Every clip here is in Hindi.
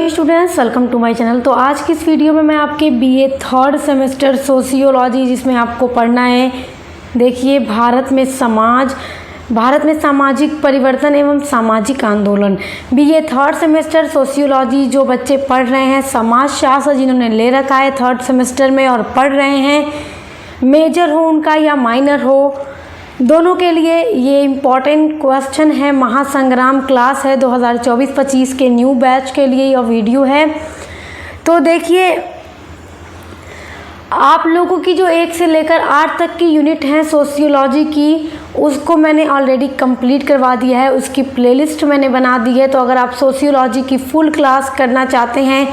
Students, welcome to my channel. तो आज की इस वीडियो में मैं आपके बीए थर्ड सेमेस्टर सोशियोलॉजी जिसमें आपको पढ़ना है, देखिए भारत में सामाजिक परिवर्तन एवं सामाजिक आंदोलन। बीए थर्ड सेमेस्टर सोशियोलॉजी जो बच्चे पढ़ रहे हैं, समाजशास्त्र जिन्होंने ले रखा है थर्ड सेमेस्टर में और पढ़ रहे हैं, मेजर हो उनका या माइनर हो, दोनों के लिए ये इम्पॉर्टेंट क्वेश्चन है। महासंग्राम क्लास है 2024-25 के न्यू बैच के लिए यह वीडियो है। तो देखिए आप लोगों की जो 1 से लेकर 8 तक की यूनिट है सोशियोलॉजी की, उसको मैंने ऑलरेडी कंप्लीट करवा दिया है, उसकी प्लेलिस्ट मैंने बना दी है। तो अगर आप सोशियोलॉजी की फुल क्लास करना चाहते हैं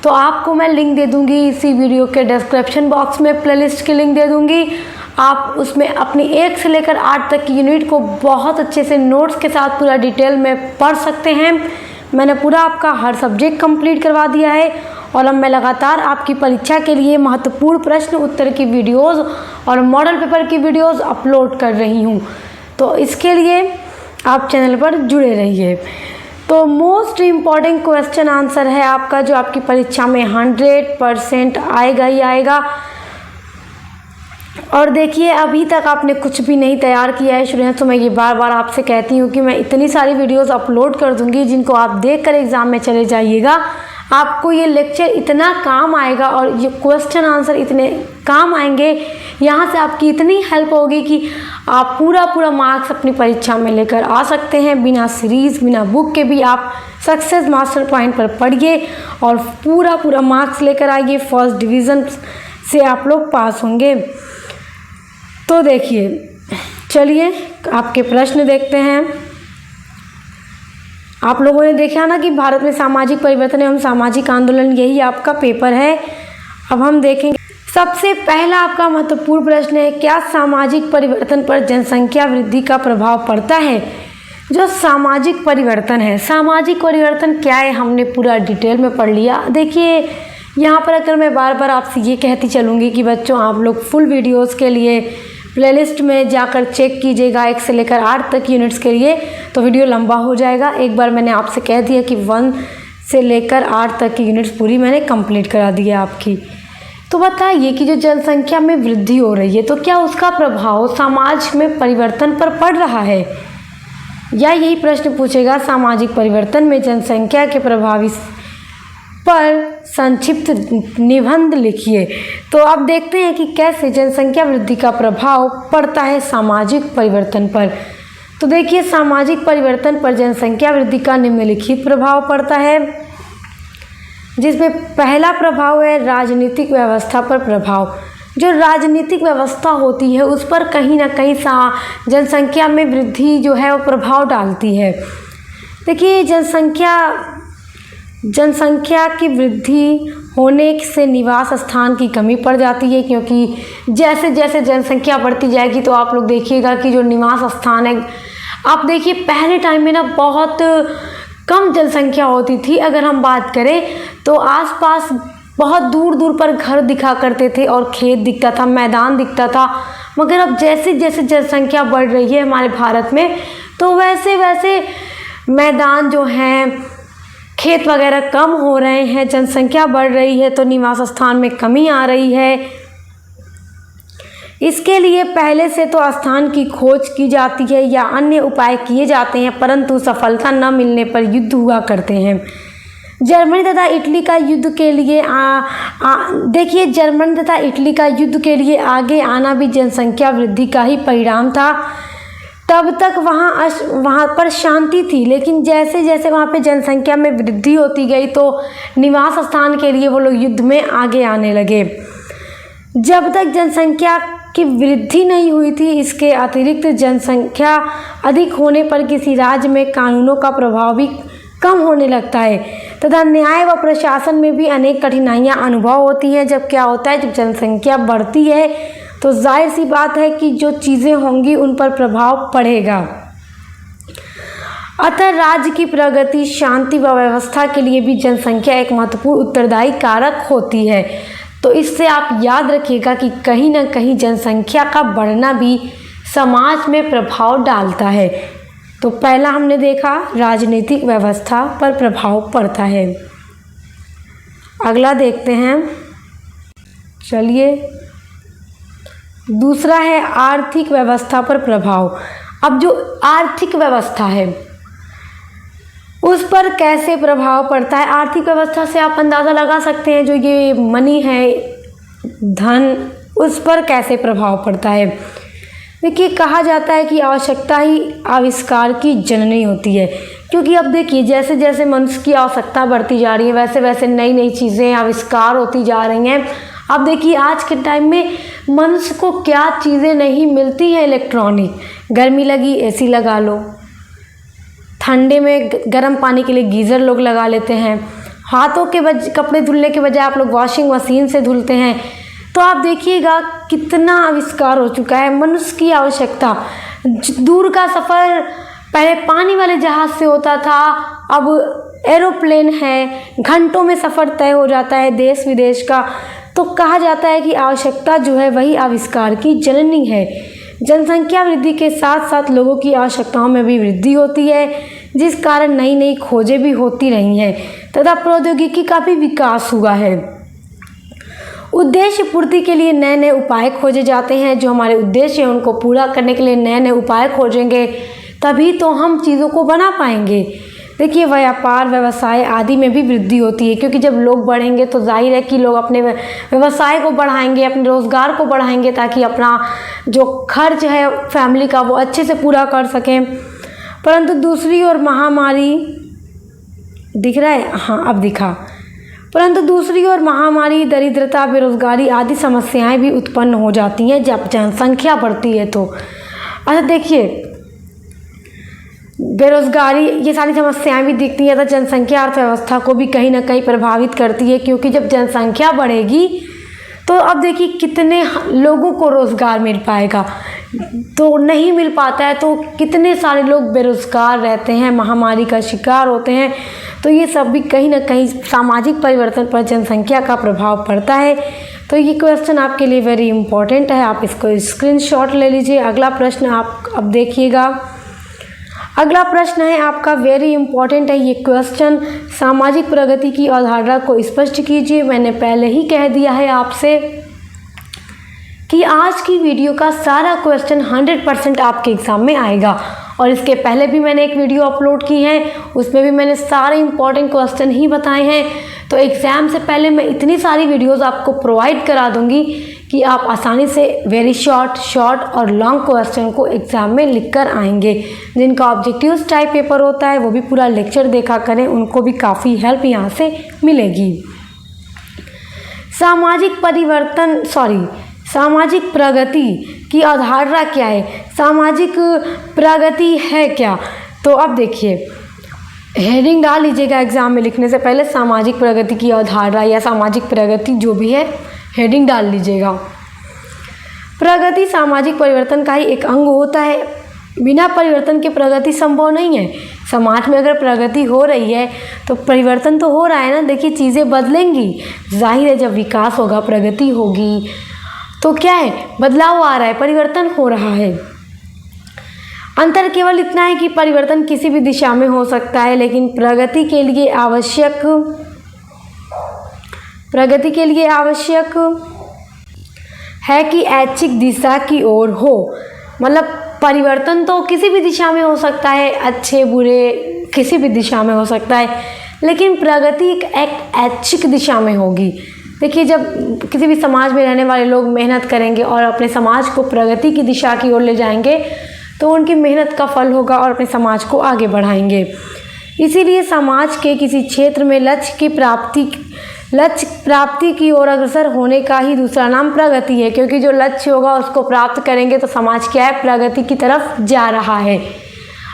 तो आपको मैं लिंक दे दूंगी इसी वीडियो के डिस्क्रिप्शन बॉक्स में, प्लेलिस्ट की लिंक दे दूंगी। आप उसमें अपनी 1 से लेकर 8 तक की यूनिट को बहुत अच्छे से नोट्स के साथ पूरा डिटेल में पढ़ सकते हैं। मैंने पूरा आपका हर सब्जेक्ट कंप्लीट करवा दिया है और अब मैं लगातार आपकी परीक्षा के लिए महत्वपूर्ण प्रश्न उत्तर की वीडियोस और मॉडल पेपर की वीडियोस अपलोड कर रही हूँ। तो इसके लिए आप चैनल पर जुड़े रहिए। तो मोस्ट इम्पॉर्टेंट क्वेश्चन आंसर है आपका जो आपकी परीक्षा में 100% आएगा ही आएगा। और देखिए अभी तक आपने कुछ भी नहीं तैयार किया है स्टूडेंट्स, तो मैं ये बार बार आपसे कहती हूँ कि मैं इतनी सारी वीडियोस अपलोड कर दूँगी जिनको आप देखकर एग्ज़ाम में चले जाइएगा। आपको ये लेक्चर इतना काम आएगा और ये क्वेश्चन आंसर इतने काम आएंगे, यहाँ से आपकी इतनी हेल्प होगी कि आप पूरा मार्क्स अपनी परीक्षा में लेकर आ सकते हैं। बिना सीरीज़ बिना बुक के भी आप सक्सेस मास्टर पॉइंट पर पढ़िए और पूरा मार्क्स लेकर आइए। फर्स्ट डिवीज़न से आप लोग पास होंगे। तो देखिए चलिए आपके प्रश्न देखते हैं। आप लोगों ने देखा ना कि भारत में सामाजिक परिवर्तन एवं सामाजिक आंदोलन, यही आपका पेपर है। अब हम देखेंगे सबसे पहला आपका महत्वपूर्ण प्रश्न है, क्या सामाजिक परिवर्तन पर जनसंख्या वृद्धि का प्रभाव पड़ता है? जो सामाजिक परिवर्तन है, सामाजिक परिवर्तन क्या है, हमने पूरा डिटेल में पढ़ लिया। देखिए यहाँ पर अगर मैं बार बार आपसे ये कहती चलूँगी कि बच्चों आप लोग फुल वीडियोज़ के लिए प्लेलिस्ट में जाकर चेक कीजिएगा 1 से लेकर 8 तक यूनिट्स के लिए, तो वीडियो लंबा हो जाएगा। एक बार मैंने आपसे कह दिया कि 1 से लेकर 8 तक की यूनिट्स पूरी मैंने कंप्लीट करा दी है आपकी। तो बताइए कि जो जनसंख्या में वृद्धि हो रही है तो क्या उसका प्रभाव समाज में परिवर्तन पर पड़ रहा है? या यही प्रश्न पूछेगा, सामाजिक परिवर्तन में जनसंख्या के प्रभाव पर संक्षिप्त निबंध लिखिए। तो अब देखते हैं कि कैसे जनसंख्या वृद्धि का प्रभाव पड़ता है सामाजिक परिवर्तन पर। तो देखिए सामाजिक परिवर्तन पर जनसंख्या वृद्धि का निम्नलिखित प्रभाव पड़ता है, जिसमें पहला प्रभाव है राजनीतिक व्यवस्था पर प्रभाव। जो राजनीतिक व्यवस्था होती है उस पर कहीं ना कहीं जनसंख्या में वृद्धि जो है वो प्रभाव डालती है। देखिए जनसंख्या की वृद्धि होने से निवास स्थान की कमी पड़ जाती है, क्योंकि जैसे जैसे जनसंख्या बढ़ती जाएगी तो आप लोग देखिएगा कि जो निवास स्थान है, आप देखिए पहले टाइम में ना बहुत कम जनसंख्या होती थी। अगर हम बात करें तो आसपास बहुत दूर दूर पर घर दिखा करते थे और खेत दिखता था, मैदान दिखता था। मगर अब जैसे जैसे जनसंख्या बढ़ रही है हमारे भारत में, तो वैसे वैसे मैदान जो हैं, खेत वगैरह कम हो रहे हैं, जनसंख्या बढ़ रही है तो निवास स्थान में कमी आ रही है। इसके लिए पहले से तो स्थान की खोज की जाती है या अन्य उपाय किए जाते हैं, परंतु सफलता न मिलने पर युद्ध हुआ करते हैं। जर्मनी तथा इटली का युद्ध के लिए देखिए जर्मनी तथा इटली का युद्ध के लिए आगे आना भी जनसंख्या वृद्धि का ही परिणाम था। तब तक वहाँ पर शांति थी, लेकिन जैसे जैसे वहाँ पे जनसंख्या में वृद्धि होती गई तो निवास स्थान के लिए वो लोग युद्ध में आगे आने लगे। जब तक जनसंख्या की वृद्धि नहीं हुई थी, इसके अतिरिक्त जनसंख्या अधिक होने पर किसी राज्य में कानूनों का प्रभाव भी कम होने लगता है तथा न्याय व प्रशासन में भी अनेक कठिनाइयाँ अनुभव होती हैं। जब क्या होता है, जब जनसंख्या बढ़ती है तो जाहिर सी बात है कि जो चीज़ें होंगी उन पर प्रभाव पड़ेगा। अतः राज्य की प्रगति, शांति व व्यवस्था के लिए भी जनसंख्या एक महत्वपूर्ण उत्तरदायी कारक होती है। तो इससे आप याद रखिएगा कि कहीं ना कहीं जनसंख्या का बढ़ना भी समाज में प्रभाव डालता है। तो पहला हमने देखा राजनीतिक व्यवस्था पर प्रभाव पड़ता है। अगला देखते हैं। चलिए, दूसरा है आर्थिक व्यवस्था पर प्रभाव। अब जो आर्थिक व्यवस्था है उस पर कैसे प्रभाव पड़ता है। आर्थिक व्यवस्था से आप अंदाज़ा लगा सकते हैं, जो ये मनी है, धन, उस पर कैसे प्रभाव पड़ता है। देखिए, कहा जाता है कि आवश्यकता ही आविष्कार की जननी होती है, क्योंकि अब देखिए जैसे जैसे मनुष्य की आवश्यकता बढ़ती जा रही है वैसे वैसे नई नई चीज़ें आविष्कार होती जा रही हैं। अब देखिए आज के टाइम में मनुष्य को क्या चीज़ें नहीं मिलती हैं इलेक्ट्रॉनिक। गर्मी लगी एसी लगा लो, ठंडे में गर्म पानी के लिए गीज़र लोग लगा लेते हैं, हाथों के कपड़े धुलने के बजाय आप लोग वॉशिंग मशीन से धुलते हैं। तो आप देखिएगा कितना आविष्कार हो चुका है। मनुष्य की आवश्यकता, दूर का सफ़र पहले पानी वाले जहाज़ से होता था, अब एरोप्लेन है, घंटों में सफ़र तय हो जाता है देश विदेश का। तो कहा जाता है कि आवश्यकता जो है वही आविष्कार की जननी है। जनसंख्या वृद्धि के साथ साथ लोगों की आवश्यकताओं में भी वृद्धि होती है, जिस कारण नई नई खोजें भी होती रही हैं तथा प्रौद्योगिकी का भी विकास हुआ है। उद्देश्य पूर्ति के लिए नए नए उपाय खोजे जाते हैं। जो हमारे उद्देश्य हैं उनको पूरा करने के लिए नए नए उपाय खोजेंगे, तभी तो हम चीज़ों को बना पाएंगे। देखिए, व्यापार व्यवसाय आदि में भी वृद्धि होती है, क्योंकि जब लोग बढ़ेंगे तो जाहिर है कि लोग अपने व्यवसाय को बढ़ाएंगे, अपने रोज़गार को बढ़ाएंगे, ताकि अपना जो खर्च है फैमिली का वो अच्छे से पूरा कर सकें। परंतु दूसरी ओर महामारी, दिख रहा है, हाँ अब दिखा। परंतु दूसरी ओर महामारी, दरिद्रता, बेरोजगारी आदि समस्याएं भी उत्पन्न हो जाती हैं जब जनसंख्या बढ़ती है तो। अच्छा देखिए, बेरोजगारी, ये सारी समस्याएं भी दिखती हैं तो जनसंख्या अर्थव्यवस्था को भी कहीं ना कहीं प्रभावित करती है, क्योंकि जब जनसंख्या बढ़ेगी तो अब देखिए कितने लोगों को रोज़गार मिल पाएगा, तो नहीं मिल पाता है तो कितने सारे लोग बेरोज़गार रहते हैं, महामारी का शिकार होते हैं। तो ये सब भी कहीं ना कहीं सामाजिक परिवर्तन पर जनसंख्या का प्रभाव पड़ता है। तो ये क्वेश्चन आपके लिए वेरी इंपॉर्टेंट है, आप इसको स्क्रीनशॉट ले लीजिए। अगला प्रश्न आप अब देखिएगा। अगला प्रश्न है आपका, वेरी इंपॉर्टेंट है ये क्वेश्चन। सामाजिक प्रगति की अवधारणा को स्पष्ट कीजिए। मैंने पहले ही कह दिया है आपसे कि आज की वीडियो का सारा क्वेश्चन 100% आपके एग्ज़ाम में आएगा, और इसके पहले भी मैंने एक वीडियो अपलोड की है, उसमें भी मैंने सारे इंपॉर्टेंट क्वेश्चन ही बताए हैं। तो एग्ज़ाम से पहले मैं इतनी सारी वीडियोस आपको प्रोवाइड करा दूंगी कि आप आसानी से वेरी शॉर्ट और लॉन्ग क्वेश्चन को एग्ज़ाम में लिख कर आएंगे। जिनका ऑब्जेक्टिव्स टाइप पेपर होता है वो भी पूरा लेक्चर देखा करें, उनको भी काफ़ी हेल्प यहाँ से मिलेगी। सामाजिक प्रगति की अवधारणा क्या है, सामाजिक प्रगति है क्या। तो अब देखिए, हेडिंग डाल लीजिएगा एग्ज़ाम में लिखने से पहले, सामाजिक प्रगति की अवधारणा या सामाजिक प्रगति जो भी है, हेडिंग डाल लीजिएगा। प्रगति सामाजिक परिवर्तन का ही एक अंग होता है। बिना परिवर्तन के प्रगति संभव नहीं है। समाज में अगर प्रगति हो रही है तो परिवर्तन तो हो रहा है ना। देखिए, चीज़ें बदलेंगी, जाहिर है जब विकास होगा, प्रगति होगी तो क्या है, बदलाव आ रहा है, परिवर्तन हो रहा है। अंतर केवल इतना है कि परिवर्तन किसी भी दिशा में हो सकता है, लेकिन प्रगति के लिए आवश्यक है कि ऐच्छिक दिशा की ओर हो। मतलब परिवर्तन तो किसी भी दिशा में हो सकता है, अच्छे बुरे किसी भी दिशा में हो सकता है, लेकिन प्रगति एक ऐच्छिक दिशा में होगी। देखिए, जब किसी भी समाज में रहने वाले लोग मेहनत करेंगे और अपने समाज को प्रगति की दिशा की ओर ले जाएंगे तो उनकी मेहनत का फल होगा और अपने समाज को आगे बढ़ाएंगे। इसीलिए समाज के किसी क्षेत्र में लक्ष्य प्राप्ति की ओर अग्रसर होने का ही दूसरा नाम प्रगति है, क्योंकि जो लक्ष्य होगा उसको प्राप्त करेंगे तो समाज क्या है, प्रगति की तरफ जा रहा है।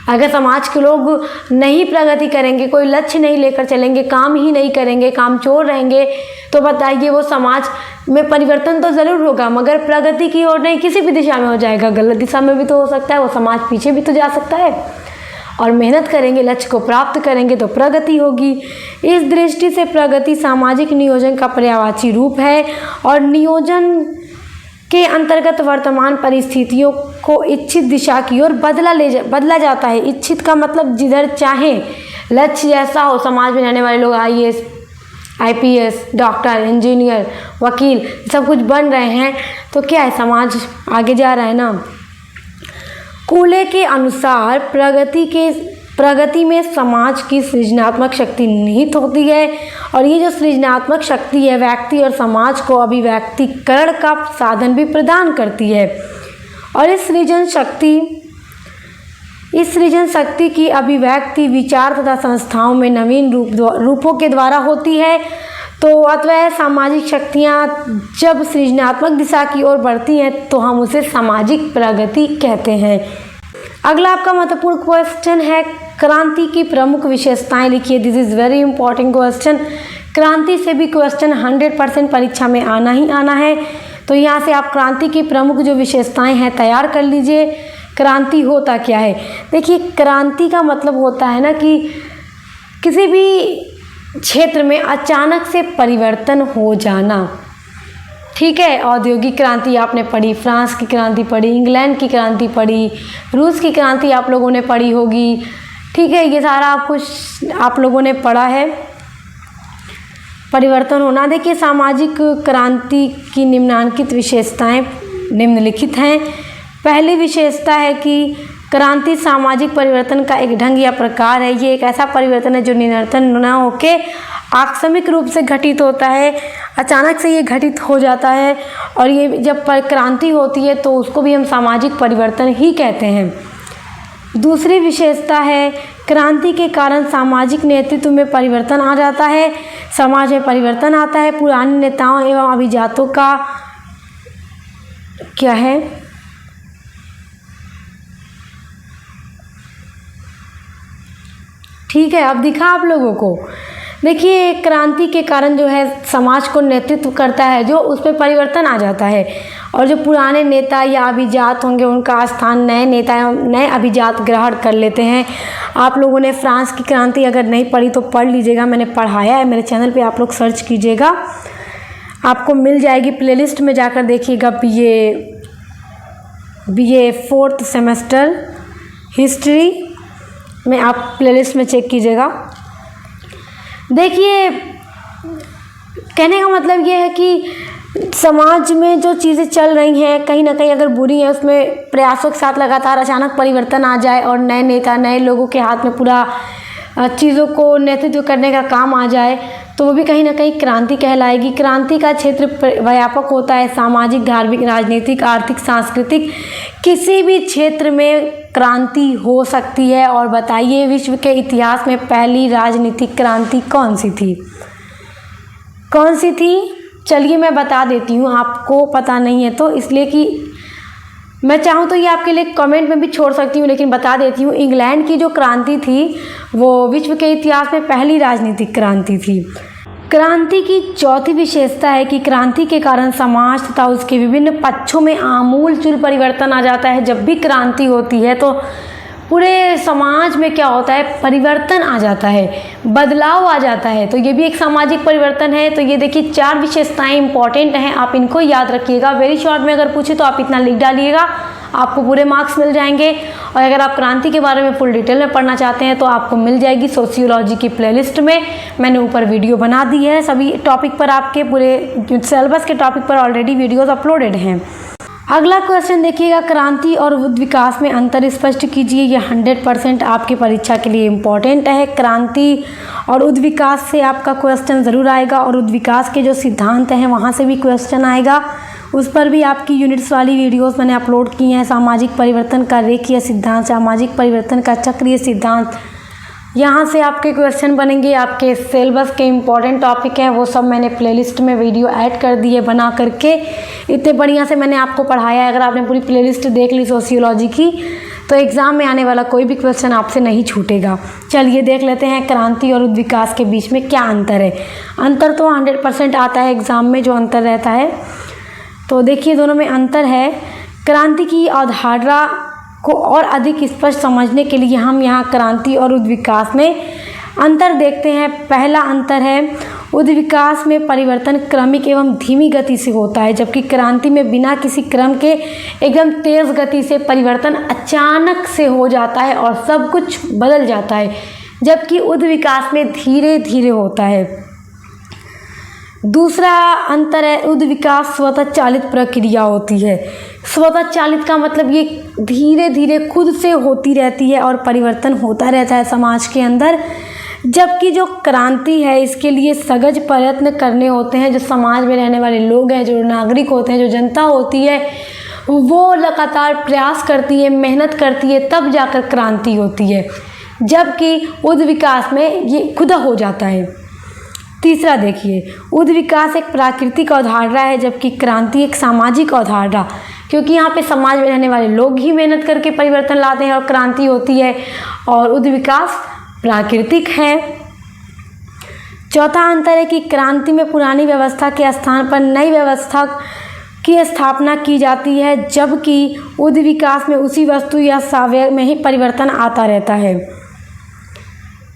अगर समाज के लोग नहीं प्रगति करेंगे, कोई लक्ष्य नहीं लेकर चलेंगे, काम ही नहीं करेंगे, कामचोर रहेंगे, तो बताइए वो समाज में परिवर्तन तो ज़रूर होगा मगर प्रगति की ओर नहीं, किसी भी दिशा में हो जाएगा। गलत दिशा में भी तो हो सकता है, वो समाज पीछे भी तो जा सकता है। और मेहनत करेंगे, लक्ष्य को प्राप्त करेंगे तो प्रगति होगी। इस दृष्टि से प्रगति सामाजिक नियोजन का पर्यायवाची रूप है, और नियोजन के अंतर्गत वर्तमान परिस्थितियों को इच्छित दिशा की ओर बदला जाता है। इच्छित का मतलब जिधर चाहे, लक्ष्य जैसा हो, समाज में रहने वाले लोग IAS IPS, डॉक्टर, इंजीनियर, वकील सब कुछ बन रहे हैं, तो क्या है, समाज आगे जा रहा है ना। कूले के अनुसार प्रगति में समाज की सृजनात्मक शक्ति निहित होती है, और ये जो सृजनात्मक शक्ति है व्यक्ति और समाज को अभिव्यक्तिकरण का साधन भी प्रदान करती है। और इस सृजन शक्ति की अभिव्यक्ति विचार तथा संस्थाओं में नवीन रूपों के द्वारा होती है। तो अतः सामाजिक शक्तियाँ जब सृजनात्मक दिशा की ओर बढ़ती हैं तो हम उसे सामाजिक प्रगति कहते हैं। अगला आपका महत्वपूर्ण क्वेश्चन है, क्रांति की प्रमुख विशेषताएं लिखिए। This is very important question. क्रांति से भी क्वेश्चन 100% परीक्षा में आना ही आना है। तो यहाँ से आप क्रांति की प्रमुख जो विशेषताएं हैं तैयार कर लीजिए। क्रांति होता क्या है? देखिए, क्रांति का मतलब होता है ना कि किसी भी क्षेत्र में अचानक से परिवर्तन हो जाना। ठीक है, औद्योगिक क्रांति आपने पढ़ी, फ्रांस की क्रांति पढ़ी, इंग्लैंड की क्रांति पढ़ी, रूस की क्रांति आप लोगों ने पढ़ी होगी। ठीक है, ये सारा आप लोगों ने पढ़ा है। परिवर्तन होना। देखिए, सामाजिक क्रांति की निम्नलिखित विशेषताएं निम्नलिखित हैं। पहली विशेषता है कि क्रांति सामाजिक परिवर्तन का एक ढंग या प्रकार है। ये एक ऐसा परिवर्तन है जो निरंतर न होके आकस्मिक रूप से घटित होता है, अचानक से ये घटित हो जाता है। और ये जब क्रांति होती है तो उसको भी हम सामाजिक परिवर्तन ही कहते हैं। दूसरी विशेषता है, क्रांति के कारण सामाजिक नेतृत्व में परिवर्तन आ जाता है, समाज में परिवर्तन आता है। पुराने नेताओं एवं अभिजातों का क्या है, ठीक है, अब दिखा आप लोगों को। देखिए, क्रांति के कारण जो है समाज को नेतृत्व करता है, जो उस पर परिवर्तन आ जाता है। और जो पुराने नेता या अभिजात होंगे उनका स्थान नए नेता या नए अभिजात ग्रहण कर लेते हैं। आप लोगों ने फ्रांस की क्रांति अगर नहीं पढ़ी तो पढ़ लीजिएगा, मैंने पढ़ाया है, मेरे चैनल पे आप लोग सर्च कीजिएगा, आपको मिल जाएगी। प्लेलिस्ट में जाकर देखिएगा, BA 4th सेमेस्टर हिस्ट्री में आप प्लेलिस्ट में चेक कीजिएगा। देखिए, कहने का मतलब ये है कि समाज में जो चीज़ें चल रही हैं कहीं ना कहीं अगर बुरी हैं, उसमें प्रयासों के साथ लगातार अचानक परिवर्तन आ जाए और नए नेता नए लोगों के हाथ में पूरा चीज़ों को नेतृत्व करने का काम आ जाए तो वो भी कहीं ना कहीं क्रांति कहलाएगी। क्रांति का क्षेत्र व्यापक होता है, सामाजिक, धार्मिक, राजनीतिक, आर्थिक, सांस्कृतिक, किसी भी क्षेत्र में क्रांति हो सकती है। और बताइए, विश्व के इतिहास में पहली राजनीतिक क्रांति कौन सी थी? कौन सी थी? चलिए मैं बता देती हूँ, आपको पता नहीं है तो, इसलिए कि मैं चाहूँ तो ये आपके लिए कमेंट में भी छोड़ सकती हूँ, लेकिन बता देती हूँ। इंग्लैंड की जो क्रांति थी वो विश्व के इतिहास में पहली राजनीतिक क्रांति थी। क्रांति की चौथी विशेषता है कि क्रांति के कारण समाज तथा उसके विभिन्न पक्षों में आमूलचूल परिवर्तन आ जाता है। जब भी क्रांति होती है तो पूरे समाज में क्या होता है, परिवर्तन आ जाता है, बदलाव आ जाता है। तो ये भी एक सामाजिक परिवर्तन है। तो ये देखिए, 4 विशेषताएं इंपॉर्टेंट हैं, आप इनको याद रखिएगा। वेरी शॉर्ट में अगर पूछे तो आप इतना लिख डालिएगा, आपको पूरे मार्क्स मिल जाएंगे। और अगर आप क्रांति के बारे में फुल डिटेल में पढ़ना चाहते हैं तो आपको मिल जाएगी सोशियोलॉजी की प्लेलिस्ट में। मैंने ऊपर वीडियो बना दी है, सभी टॉपिक पर आपके पूरे सिलेबस के टॉपिक पर ऑलरेडी वीडियोज़ अपलोडेड हैं। अगला क्वेश्चन देखिएगा, क्रांति और विकास में अंतर स्पष्ट कीजिए। यह 100% आपकी परीक्षा के लिए इम्पॉर्टेंट है। क्रांति और उद्विकास से आपका क्वेश्चन ज़रूर आएगा, और उद्विकास के जो सिद्धांत हैं वहाँ से भी क्वेश्चन आएगा। उस पर भी आपकी यूनिट्स वाली वीडियोस मैंने अपलोड की हैं। सामाजिक परिवर्तन का रेखीय सिद्धांत, सामाजिक परिवर्तन का चक्रीय सिद्धांत, यहाँ से आपके क्वेश्चन बनेंगे। आपके सिलेबस के इम्पॉर्टेंट टॉपिक हैं वो सब मैंने प्लेलिस्ट में वीडियो ऐड कर दी है बना करके। इतने बढ़िया से मैंने आपको पढ़ाया है। अगर आपने पूरी प्लेलिस्ट देख ली सोशियोलॉजी की तो एग्ज़ाम में आने वाला कोई भी क्वेश्चन आपसे नहीं छूटेगा। चलिए देख लेते हैं क्रांति और उद्विकास के बीच में क्या अंतर है। अंतर तो 100% आता है एग्ज़ाम में, जो अंतर रहता है। तो देखिए, दोनों में अंतर है। क्रांति की अवधारणा को और अधिक स्पष्ट समझने के लिए हम यहाँ क्रांति और उद्विकास में अंतर देखते हैं। पहला अंतर है, उद्विकास में परिवर्तन क्रमिक एवं धीमी गति से होता है, जबकि क्रांति में बिना किसी क्रम के एकदम तेज़ गति से परिवर्तन अचानक से हो जाता है और सब कुछ बदल जाता है, जबकि उद्विकास में धीरे धीरे होता है। दूसरा अंतर है उद्ध विकास स्वतः चालित प्रक्रिया होती है। स्वतः चालित का मतलब ये धीरे धीरे खुद से होती रहती है और परिवर्तन होता रहता है समाज के अंदर, जबकि जो क्रांति है इसके लिए सघज प्रयत्न करने होते हैं। जो समाज में रहने वाले लोग हैं, जो नागरिक होते हैं, जो जनता होती है, वो लगातार प्रयास करती है, मेहनत करती है, तब जाकर क्रांति होती है, जबकि उद्ध विकास में ये खुद हो जाता है। तीसरा देखिए, उद्ध विकास एक प्राकृतिक अवधारणा है, जबकि क्रांति एक सामाजिक अवधारणा, क्योंकि यहाँ पे समाज में रहने वाले लोग ही मेहनत करके परिवर्तन लाते हैं और क्रांति होती है, और उद्ध विकास प्राकृतिक है। चौथा अंतर है कि क्रांति में पुरानी व्यवस्था के स्थान पर नई व्यवस्था की स्थापना की जाती है, जबकि उद्ध विकास में उसी वस्तु या सावयव में ही परिवर्तन आता रहता है।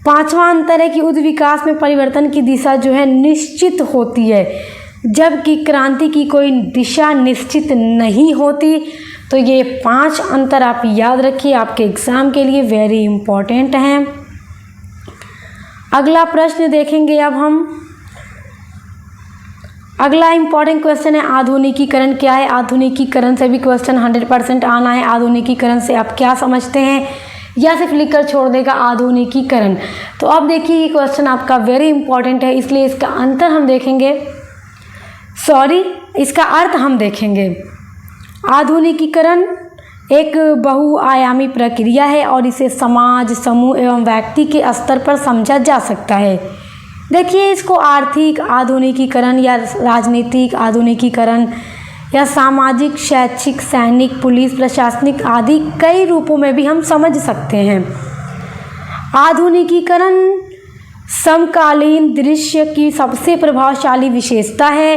पांचवा अंतर है कि उद्ध विकास में परिवर्तन की दिशा जो है निश्चित होती है, जबकि क्रांति की कोई दिशा निश्चित नहीं होती। तो ये 5 अंतर आप याद रखिए, आपके एग्ज़ाम के लिए वेरी इम्पॉर्टेंट हैं। अगला प्रश्न देखेंगे अब हम। अगला इम्पॉर्टेंट क्वेश्चन है आधुनिकीकरण क्या है। आधुनिकीकरण से भी क्वेश्चन 100% आना है। आधुनिकीकरण से आप क्या समझते हैं, या सिर्फ लिखकर छोड़ देगा आधुनिकीकरण। तो अब देखिए ये क्वेश्चन आपका वेरी इंपॉर्टेंट है, इसलिए इसका अंतर हम देखेंगे, इसका अर्थ हम देखेंगे। आधुनिकीकरण एक बहुआयामी प्रक्रिया है और इसे समाज, समूह एवं व्यक्ति के स्तर पर समझा जा सकता है। देखिए इसको आर्थिक आधुनिकीकरण या राजनीतिक आधुनिकीकरण या सामाजिक, शैक्षिक, सैनिक, पुलिस, प्रशासनिक आदि कई रूपों में भी हम समझ सकते हैं। आधुनिकीकरण समकालीन दृश्य की सबसे प्रभावशाली विशेषता है,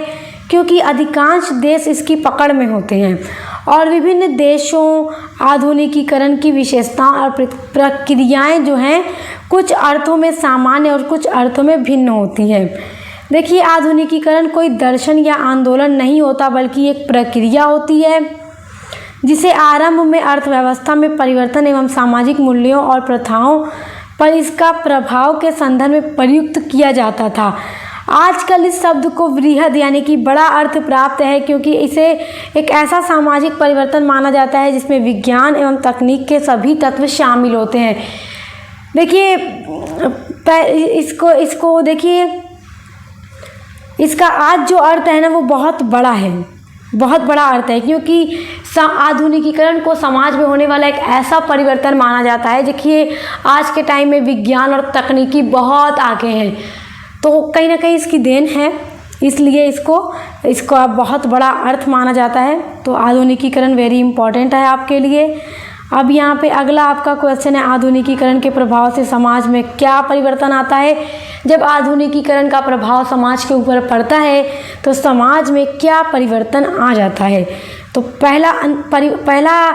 क्योंकि अधिकांश देश इसकी पकड़ में होते हैं और विभिन्न देशों आधुनिकीकरण की विशेषताएं और प्रक्रियाएं जो हैं कुछ अर्थों में सामान्य और कुछ अर्थों में भिन्न होती हैं। देखिए आधुनिकीकरण कोई दर्शन या आंदोलन नहीं होता, बल्कि एक प्रक्रिया होती है जिसे आरंभ में अर्थव्यवस्था में परिवर्तन एवं सामाजिक मूल्यों और प्रथाओं पर इसका प्रभाव के संदर्भ में प्रयुक्त किया जाता था। आजकल इस शब्द को वृहद यानी कि बड़ा अर्थ प्राप्त है, क्योंकि इसे एक ऐसा सामाजिक परिवर्तन माना जाता है जिसमें विज्ञान एवं तकनीक के सभी तत्व शामिल होते हैं। देखिए इसको देखिए, इसका आज जो अर्थ है ना वो बहुत बड़ा है, बहुत बड़ा अर्थ है, क्योंकि आधुनिकीकरण को समाज में होने वाला एक ऐसा परिवर्तन माना जाता है। देखिए आज के टाइम में विज्ञान और तकनीकी बहुत आगे हैं, तो कहीं ना कहीं इसकी देन है, इसलिए इसको अब बहुत बड़ा अर्थ माना जाता है। तो आधुनिकीकरण वेरी इंपॉर्टेंट है आपके लिए। अब यहाँ पे अगला आपका क्वेश्चन है आधुनिकीकरण के प्रभाव से समाज में क्या परिवर्तन आता है। जब आधुनिकीकरण का प्रभाव समाज के ऊपर पड़ता है तो समाज में क्या परिवर्तन आ जाता है। तो पहला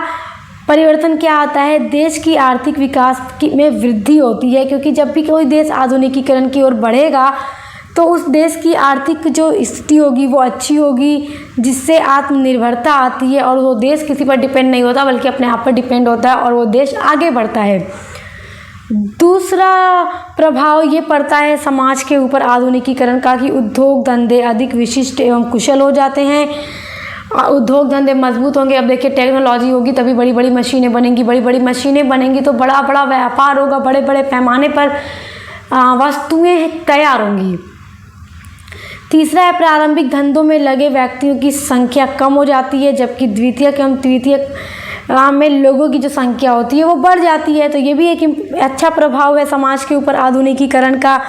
परिवर्तन क्या आता है, देश की आर्थिक विकास में वृद्धि होती है, क्योंकि जब भी कोई देश आधुनिकीकरण की ओर बढ़ेगा तो उस देश की आर्थिक जो स्थिति होगी वो अच्छी होगी, जिससे आत्मनिर्भरता आती है और वो देश किसी पर डिपेंड नहीं होता बल्कि अपने आप पर डिपेंड होता है और वो देश आगे बढ़ता है। दूसरा प्रभाव ये पड़ता है समाज के ऊपर आधुनिकीकरण का कि उद्योग धंधे अधिक विशिष्ट एवं कुशल हो जाते हैं। उद्योग धंधे मजबूत होंगे। अब देखिए टेक्नोलॉजी होगी तभी बड़ी बड़ी मशीनें बनेंगी, बड़ी बड़ी मशीनें बनेंगी तो बड़ा बड़ा व्यापार होगा, बड़े बड़े पैमाने पर वस्तुएं तैयार होंगी। तीसरा है प्रारंभिक धंधों में लगे व्यक्तियों की संख्या कम हो जाती है, जबकि द्वितीयक एवं तृतीयक में लोगों की जो संख्या होती है वो बढ़ जाती है। तो ये भी एक अच्छा प्रभाव है समाज के ऊपर आधुनिकीकरण का।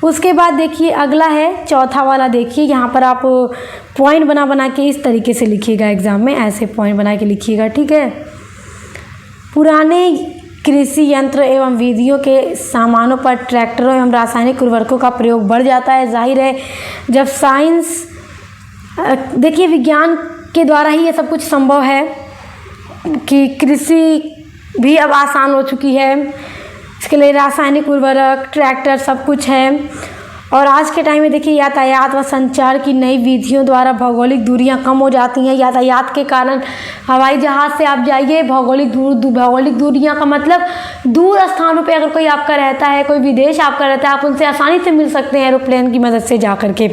उसके बाद देखिए अगला है चौथा वाला, देखिए यहाँ पर आप पॉइंट बना के इस तरीके से लिखिएगा, एग्ज़ाम में ऐसे पॉइंट बना के लिखिएगा, ठीक है। पुराने कृषि यंत्र एवं विधियों के सामानों पर ट्रैक्टरों एवं रासायनिक उर्वरकों का प्रयोग बढ़ जाता है। जाहिर है जब साइंस, देखिए विज्ञान के द्वारा ही ये सब कुछ संभव है कि कृषि भी अब आसान हो चुकी है, इसके लिए रासायनिक उर्वरक, ट्रैक्टर सब कुछ है। और आज के टाइम में देखिए यातायात व संचार की नई विधियों द्वारा भौगोलिक दूरियां कम हो जाती हैं। यातायात के कारण हवाई जहाज़ से आप जाइए, भौगोलिक दूरियां का मतलब दूर स्थानों पे अगर कोई आपका रहता है, कोई विदेश आपका रहता है, आप उनसे आसानी से मिल सकते हैं एरोप्लेन की मदद से जा करके।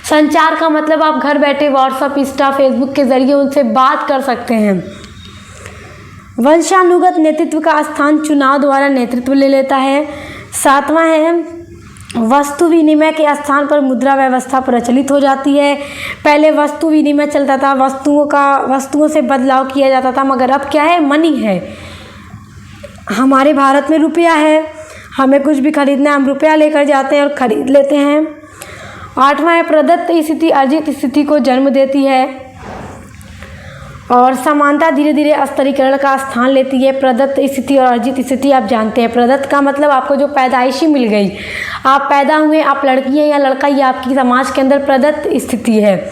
संचार का मतलब आप घर बैठे व्हाट्सएप, इंस्टा, फेसबुक के जरिए उनसे बात कर सकते हैं। वंशानुगत नेतृत्व का स्थान चुनाव द्वारा नेतृत्व ले लेता है। 7वां है वस्तु विनिमय के स्थान पर मुद्रा व्यवस्था प्रचलित हो जाती है। पहले वस्तु विनिमय चलता था, वस्तुओं से बदलाव किया जाता था, मगर अब क्या है, मनी है। हमारे भारत में रुपया है, हमें कुछ भी खरीदना है हम रुपया लेकर जाते हैं और ख़रीद लेते हैं। 8वां है प्रदत्त स्थिति अर्जित स्थिति को जन्म देती है और समानता धीरे धीरे स्तरीकरण का स्थान लेती है। प्रदत्त स्थिति और अर्जित स्थिति आप जानते हैं। प्रदत्त का मतलब आपको जो पैदाइशी मिल गई, आप पैदा हुए, आप लड़की हैं या लड़का, ये आपकी समाज के अंदर प्रदत्त स्थिति है।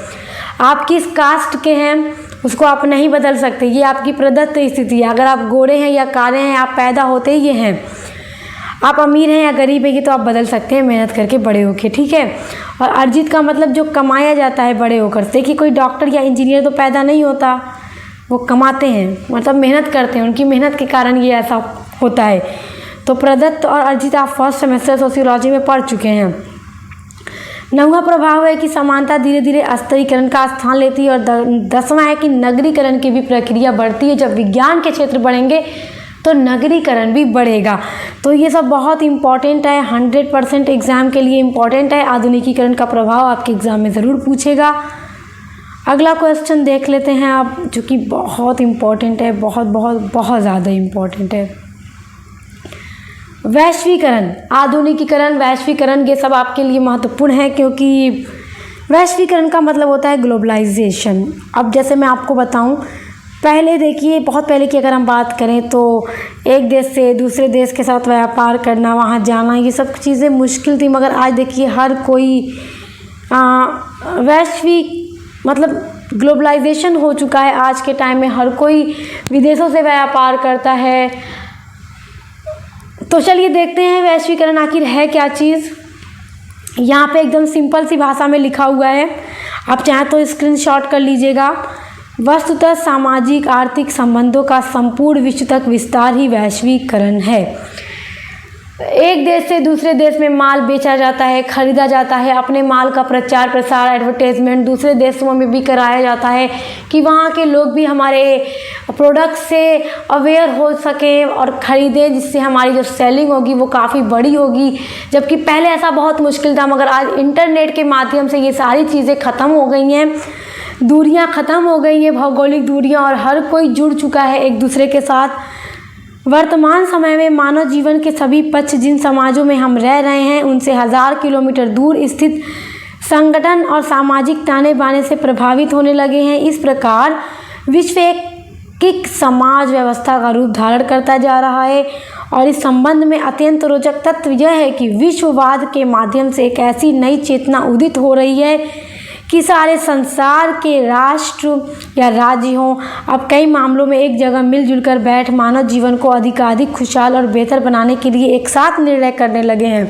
आप किस कास्ट के हैं उसको आप नहीं बदल सकते, ये आपकी प्रदत्त स्थिति है। अगर आप गोरे हैं या काले हैं, आप पैदा होते ही ये हैं। आप अमीर हैं या गरीब हैं, ये तो आप बदल सकते हैं मेहनत करके बड़े होके, ठीक है। और अर्जित का मतलब जो कमाया जाता है बड़े होकर से, कि कोई डॉक्टर या इंजीनियर तो पैदा नहीं होता, वो कमाते हैं, मतलब मेहनत करते हैं, उनकी मेहनत के कारण ये ऐसा होता है। तो प्रदत्त और अर्जित आप फर्स्ट सेमेस्टर सोशियोलॉजी में पढ़ चुके हैं। 9वां प्रभाव है कि समानता धीरे धीरे स्तरीकरण का स्थान लेती है। और 10वां है कि नगरीकरण की भी प्रक्रिया बढ़ती है। जब विज्ञान के क्षेत्र बढ़ेंगे तो नगरीकरण भी बढ़ेगा। तो ये सब बहुत इम्पॉर्टेंट है, 100% एग्ज़ाम के लिए इम्पॉर्टेंट है। आधुनिकीकरण का प्रभाव आपके एग्ज़ाम में ज़रूर पूछेगा। अगला क्वेश्चन देख लेते हैं आप, जो कि बहुत इम्पॉर्टेंट है, बहुत बहुत बहुत ज़्यादा इम्पॉर्टेंट है। वैश्वीकरण, आधुनिकीकरण, वैश्वीकरण, ये सब आपके लिए महत्वपूर्ण है, क्योंकि वैश्वीकरण का मतलब होता है ग्लोबलाइजेशन। अब जैसे मैं आपको बताऊं, पहले देखिए, बहुत पहले की अगर हम बात करें तो एक देश से दूसरे देश के साथ व्यापार करना, वहाँ जाना, ये सब चीज़ें मुश्किल थी। मगर आज देखिए हर कोई वैश्विक मतलब ग्लोबलाइजेशन हो चुका है। आज के टाइम में हर कोई विदेशों से व्यापार करता है। तो चलिए देखते हैं वैश्वीकरण आखिर है क्या चीज़। यहाँ पे एकदम सिंपल सी भाषा में लिखा हुआ है, आप चाहें तो स्क्रीनशॉट कर लीजिएगा। वस्तुतः सामाजिक आर्थिक संबंधों का संपूर्ण विश्व तक विस्तार ही वैश्वीकरण है। एक देश से दूसरे देश में माल बेचा जाता है, खरीदा जाता है। अपने माल का प्रचार प्रसार, एडवर्टाइजमेंट दूसरे देशों में भी कराया जाता है कि वहाँ के लोग भी हमारे प्रोडक्ट से अवेयर हो सकें और ख़रीदें, जिससे हमारी जो सेलिंग होगी वो काफ़ी बड़ी होगी। जबकि पहले ऐसा बहुत मुश्किल था, मगर आज इंटरनेट के माध्यम से ये सारी चीज़ें ख़त्म हो गई हैं। दूरियां ख़त्म हो गई हैं, भौगोलिक दूरियां, और हर कोई जुड़ चुका है एक दूसरे के साथ। वर्तमान समय में मानव जीवन के सभी पक्ष जिन समाजों में हम रह रहे हैं उनसे 1000 किलोमीटर दूर स्थित संगठन और सामाजिक ताने बाने से प्रभावित होने लगे हैं। इस प्रकार विश्व एक समाज व्यवस्था का रूप धारण करता जा रहा है। और इस संबंध में अत्यंत रोचक तथ्य यह है कि विश्ववाद के माध्यम से एक ऐसी नई चेतना उदित हो रही है कि सारे संसार के राष्ट्र या राज्य हों, अब कई मामलों में एक जगह मिलजुल कर बैठ मानव जीवन को अधिकाधिक खुशहाल और बेहतर बनाने के लिए एक साथ निर्णय करने लगे हैं।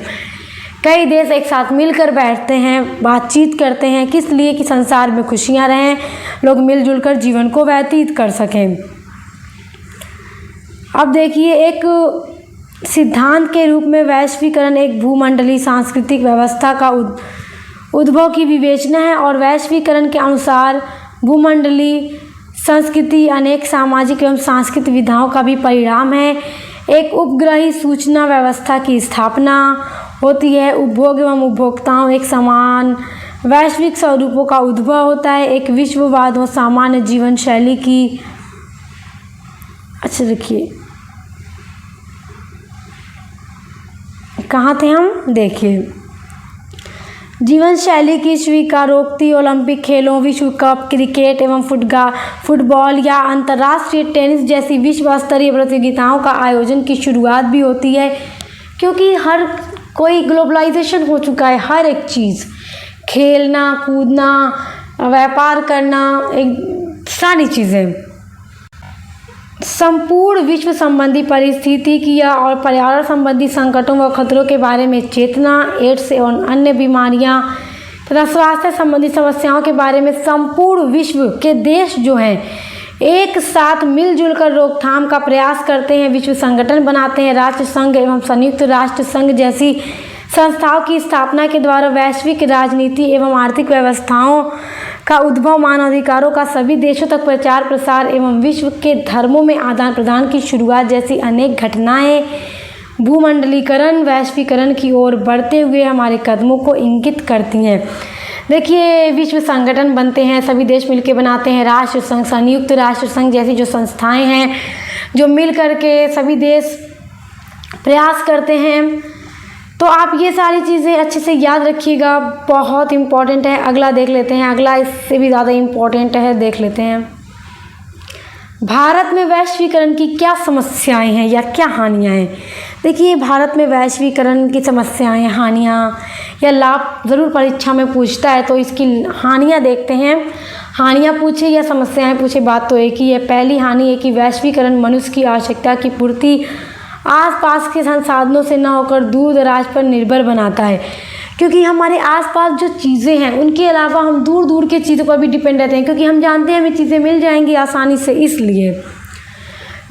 कई देश एक साथ मिलकर बैठते हैं, बातचीत करते हैं, किस लिए? कि संसार में खुशियां रहें, लोग मिलजुल कर जीवन को व्यतीत कर सकें। अब देखिए, एक सिद्धांत के रूप में वैश्वीकरण एक भूमंडलीय सांस्कृतिक व्यवस्था का उद्भव की विवेचना है। और वैश्वीकरण के अनुसार भूमंडलीय संस्कृति अनेक सामाजिक एवं सांस्कृतिक विधाओं का भी परिणाम है। एक उपग्रही सूचना व्यवस्था की स्थापना होती है। उपभोग एवं उपभोक्ताओं एक समान वैश्विक स्वरूपों का उद्भव होता है। एक विश्ववाद व सामान्य जीवन शैली की, अच्छा देखिए कहाँ थे हम, देखिए जीवन शैली की स्वीकारोक्ति, ओलंपिक खेलों, विश्व कप, क्रिकेट एवं फुटबॉल या अंतर्राष्ट्रीय टेनिस जैसी विश्व स्तरीय प्रतियोगिताओं का आयोजन की शुरुआत भी होती है। क्योंकि हर कोई ग्लोबलाइजेशन हो चुका है, हर एक चीज़, खेलना कूदना, व्यापार करना, एक सारी चीज़ें, संपूर्ण विश्व संबंधी पारिस्थितिकीय और पर्यावरण संबंधी संकटों व खतरों के बारे में चेतना, एड्स और अन्य बीमारियां तथा स्वास्थ्य संबंधी समस्याओं के बारे में संपूर्ण विश्व के देश जो हैं एक साथ मिलजुल कर रोकथाम का प्रयास करते हैं, विश्व संगठन बनाते हैं। राष्ट्र संघ एवं संयुक्त राष्ट्र संघ जैसी संस्थाओं की स्थापना के द्वारा वैश्विक राजनीति एवं आर्थिक व्यवस्थाओं का उद्भव, मानवाधिकारों का सभी देशों तक प्रचार प्रसार एवं विश्व के धर्मों में आदान प्रदान की शुरुआत जैसी अनेक घटनाएं भूमंडलीकरण, वैश्वीकरण की ओर बढ़ते हुए हमारे कदमों को इंगित करती हैं। देखिए, विश्व संगठन बनते हैं, सभी देश मिलकर बनाते हैं, राष्ट्र संघ, संयुक्त राष्ट्र संघ जैसी जो संस्थाएं हैं जो मिल करके सभी देश प्रयास करते हैं। तो आप ये सारी चीज़ें अच्छे से याद रखिएगा, बहुत इम्पॉर्टेंट है। अगला देख लेते हैं, अगला इससे भी ज़्यादा इम्पॉर्टेंट है, देख लेते हैं। भारत में वैश्वीकरण की क्या समस्याएं हैं या क्या हानियां हैं। देखिए, भारत में वैश्वीकरण की समस्याएं, हानियां या लाभ ज़रूर परीक्षा में पूछता है, तो इसकी हानियां देखते हैं। हानियां पूछे या समस्याएं पूछे, बात तो एक ही है। पहली हानि है कि वैश्वीकरण मनुष्य की आवश्यकता की पूर्ति आसपास के संसाधनों से न होकर दूर दराज पर निर्भर बनाता है, क्योंकि हमारे आसपास जो चीज़ें हैं उनके अलावा हम दूर दूर के चीज़ों पर भी डिपेंड रहते हैं, क्योंकि हम जानते हैं हमें चीज़ें मिल जाएंगी आसानी से, इसलिए।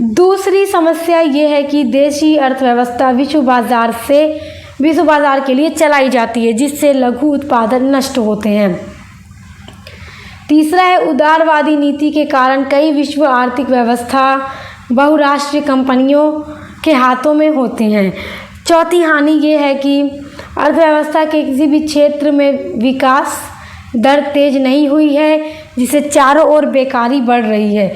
दूसरी समस्या ये है कि देशी अर्थव्यवस्था विश्व बाजार के लिए चलाई जाती है, जिससे लघु उत्पादन नष्ट होते हैं। तीसरा है उदारवादी नीति के कारण कई विश्व आर्थिक व्यवस्था बहुराष्ट्रीय कंपनियों के हाथों में होते हैं। चौथी हानि ये है कि अर्थव्यवस्था के किसी भी क्षेत्र में विकास दर तेज नहीं हुई है, जिससे चारों ओर बेकारी बढ़ रही है।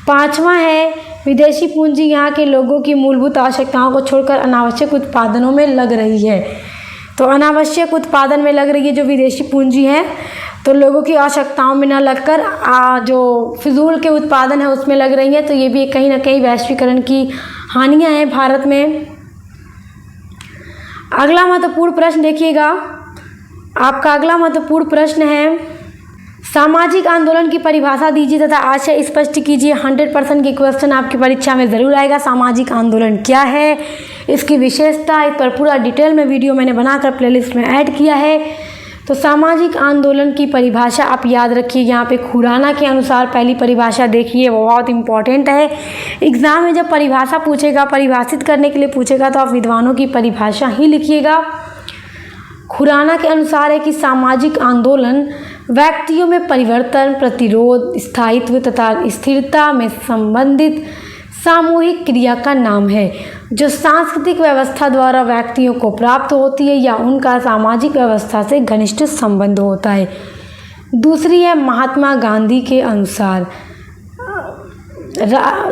पांचवा है विदेशी पूंजी यहाँ के लोगों की मूलभूत आवश्यकताओं को छोड़कर अनावश्यक उत्पादनों में लग रही है। तो अनावश्यक उत्पादन में लग रही है जो विदेशी पूंजी है, तो लोगों की आवश्यकताओं में ना लगकर जो फिजूल के उत्पादन है उसमें लग रही है। तो ये भी कहीं ना कहीं वैश्वीकरण की हानियां हैं भारत में। अगला महत्वपूर्ण प्रश्न देखिएगा, आपका अगला महत्वपूर्ण प्रश्न है, सामाजिक आंदोलन की परिभाषा दीजिए तथा आशय स्पष्ट कीजिए। 100% की क्वेश्चन आपकी परीक्षा में ज़रूर आएगा। सामाजिक आंदोलन क्या है, इसकी विशेषता, इस पर पूरा डिटेल में वीडियो मैंने बनाकर प्लेलिस्ट में ऐड किया है। तो सामाजिक आंदोलन की परिभाषा आप याद रखिए, यहाँ पे खुराना के अनुसार पहली परिभाषा देखिए, वो बहुत इंपॉर्टेंट है। एग्ज़ाम में जब परिभाषा पूछेगा, परिभाषित करने के लिए पूछेगा, तो आप विद्वानों की परिभाषा ही लिखिएगा। खुराना के अनुसार है कि सामाजिक आंदोलन व्यक्तियों में परिवर्तन, प्रतिरोध, स्थायित्व तथा स्थिरता में संबंधित सामूहिक क्रिया का नाम है, जो सांस्कृतिक व्यवस्था द्वारा व्यक्तियों को प्राप्त होती है या उनका सामाजिक व्यवस्था से घनिष्ठ संबंध होता है। दूसरी है महात्मा गांधी के अनुसार,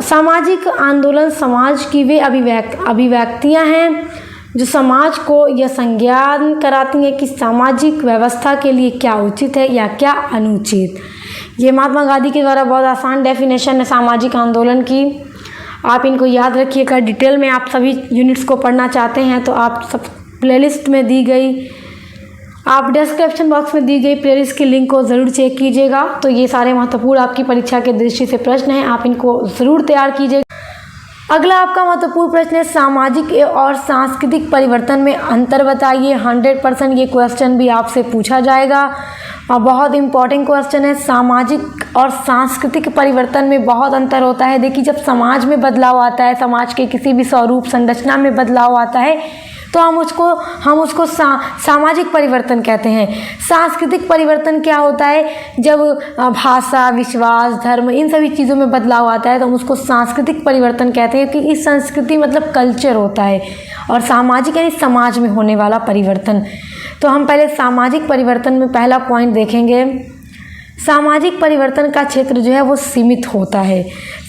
सामाजिक आंदोलन समाज की वे अभिव्यक्तियां हैं जो समाज को यह संज्ञान कराती हैं कि सामाजिक व्यवस्था के लिए क्या उचित है या क्या अनुचित। ये महात्मा गांधी के द्वारा बहुत आसान डेफिनेशन है सामाजिक आंदोलन की, आप इनको याद रखिएगा। डिटेल में आप सभी यूनिट्स को पढ़ना चाहते हैं तो आप सब प्लेलिस्ट में दी गई, आप डिस्क्रिप्शन बॉक्स में दी गई प्लेलिस्ट की लिंक को ज़रूर चेक कीजिएगा। तो ये सारे महत्वपूर्ण आपकी परीक्षा के दृष्टि से प्रश्न हैं, आप इनको ज़रूर तैयार कीजिएगा। अगला आपका महत्वपूर्ण प्रश्न है, सामाजिक और सांस्कृतिक परिवर्तन में अंतर बताइए। 100% ये क्वेश्चन भी आपसे पूछा जाएगा और बहुत इंपॉर्टेंट क्वेश्चन है। सामाजिक और सांस्कृतिक परिवर्तन में बहुत अंतर होता है। देखिए, जब समाज में बदलाव आता है, समाज के किसी भी स्वरूप संरचना में बदलाव आता है, तो हम उसको सामाजिक परिवर्तन कहते हैं। सांस्कृतिक परिवर्तन क्या होता है, जब भाषा, विश्वास, धर्म, इन सभी चीज़ों में बदलाव आता है तो हम उसको सांस्कृतिक परिवर्तन कहते हैं, क्योंकि संस्कृति मतलब कल्चर होता है और सामाजिक यानी समाज में होने वाला परिवर्तन। तो हम पहले सामाजिक परिवर्तन में पहला पॉइंट देखेंगे। सामाजिक परिवर्तन का क्षेत्र जो है वो सीमित होता है।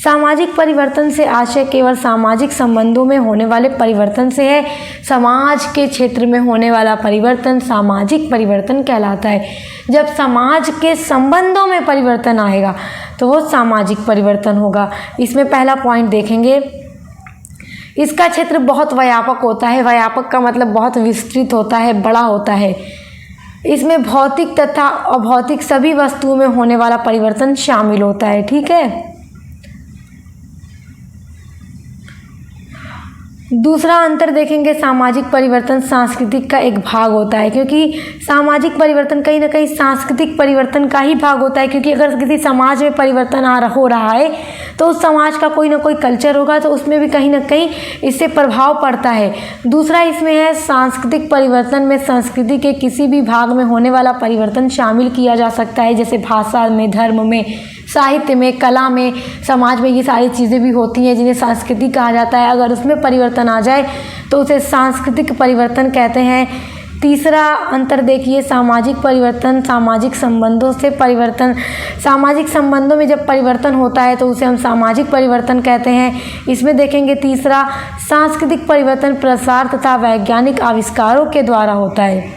सामाजिक परिवर्तन से आशय केवल सामाजिक संबंधों में होने वाले परिवर्तन से है। समाज के क्षेत्र में होने वाला परिवर्तन सामाजिक परिवर्तन कहलाता है। जब समाज के संबंधों में परिवर्तन आएगा तो वो सामाजिक परिवर्तन होगा। इसमें पहला पॉइंट देखेंगे, इसका क्षेत्र बहुत व्यापक होता है। व्यापक का मतलब बहुत विस्तृत होता है, बड़ा होता है। इसमें भौतिक तथा अभौतिक सभी वस्तुओं में होने वाला परिवर्तन शामिल होता है। ठीक है, दूसरा अंतर देखेंगे, सामाजिक परिवर्तन सांस्कृतिक का एक भाग होता है, क्योंकि सामाजिक परिवर्तन कहीं ना कहीं सांस्कृतिक परिवर्तन का ही भाग होता है, क्योंकि अगर किसी समाज में परिवर्तन हो रहा है तो उस समाज का कोई ना कोई कल्चर होगा, तो उसमें भी कहीं ना कहीं इससे प्रभाव पड़ता है। दूसरा इसमें है सांस्कृतिक परिवर्तन में संस्कृति के किसी भी भाग में होने वाला परिवर्तन शामिल किया जा सकता है, जैसे भाषा में, धर्म में, साहित्य में, कला में, समाज में, ये सारी चीज़ें भी होती हैं जिन्हें संस्कृति कहा जाता है। अगर उसमें परिवर्तन आ जाए तो उसे सांस्कृतिक परिवर्तन कहते हैं। तीसरा अंतर देखिए, सामाजिक परिवर्तन सामाजिक संबंधों से परिवर्तन, सामाजिक संबंधों में जब परिवर्तन होता है तो उसे हम सामाजिक परिवर्तन कहते हैं। इसमें देखेंगे तीसरा, सांस्कृतिक परिवर्तन प्रसार तथा वैज्ञानिक आविष्कारों के द्वारा होता है।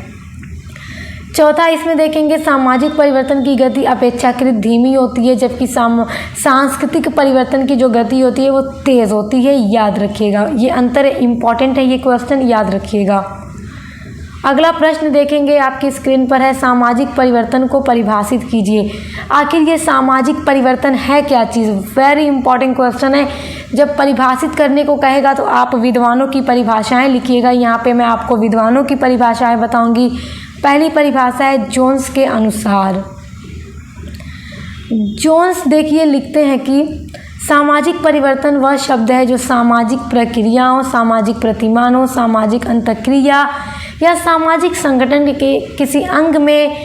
चौथा इसमें देखेंगे, सामाजिक परिवर्तन की गति अपेक्षाकृत धीमी होती है, जबकि सांस्कृतिक परिवर्तन की जो गति होती है वो तेज़ होती है। याद रखिएगा, ये अंतर इम्पॉर्टेंट है, ये क्वेश्चन याद रखिएगा। अगला प्रश्न देखेंगे आपकी स्क्रीन पर है, सामाजिक परिवर्तन को परिभाषित कीजिए। आखिर ये सामाजिक परिवर्तन है क्या चीज़? वेरी इंपॉर्टेंट क्वेश्चन है। जब परिभाषित करने को कहेगा तो आप विद्वानों की परिभाषाएं लिखिएगा। यहाँ पे मैं आपको विद्वानों की परिभाषाएं बताऊंगी। पहली परिभाषा है जोन्स के अनुसार। जोन्स देखिए लिखते हैं कि सामाजिक परिवर्तन वह शब्द है जो सामाजिक प्रक्रियाओं, सामाजिक प्रतिमानों, सामाजिक अंतःक्रिया या सामाजिक संगठन के किसी अंग में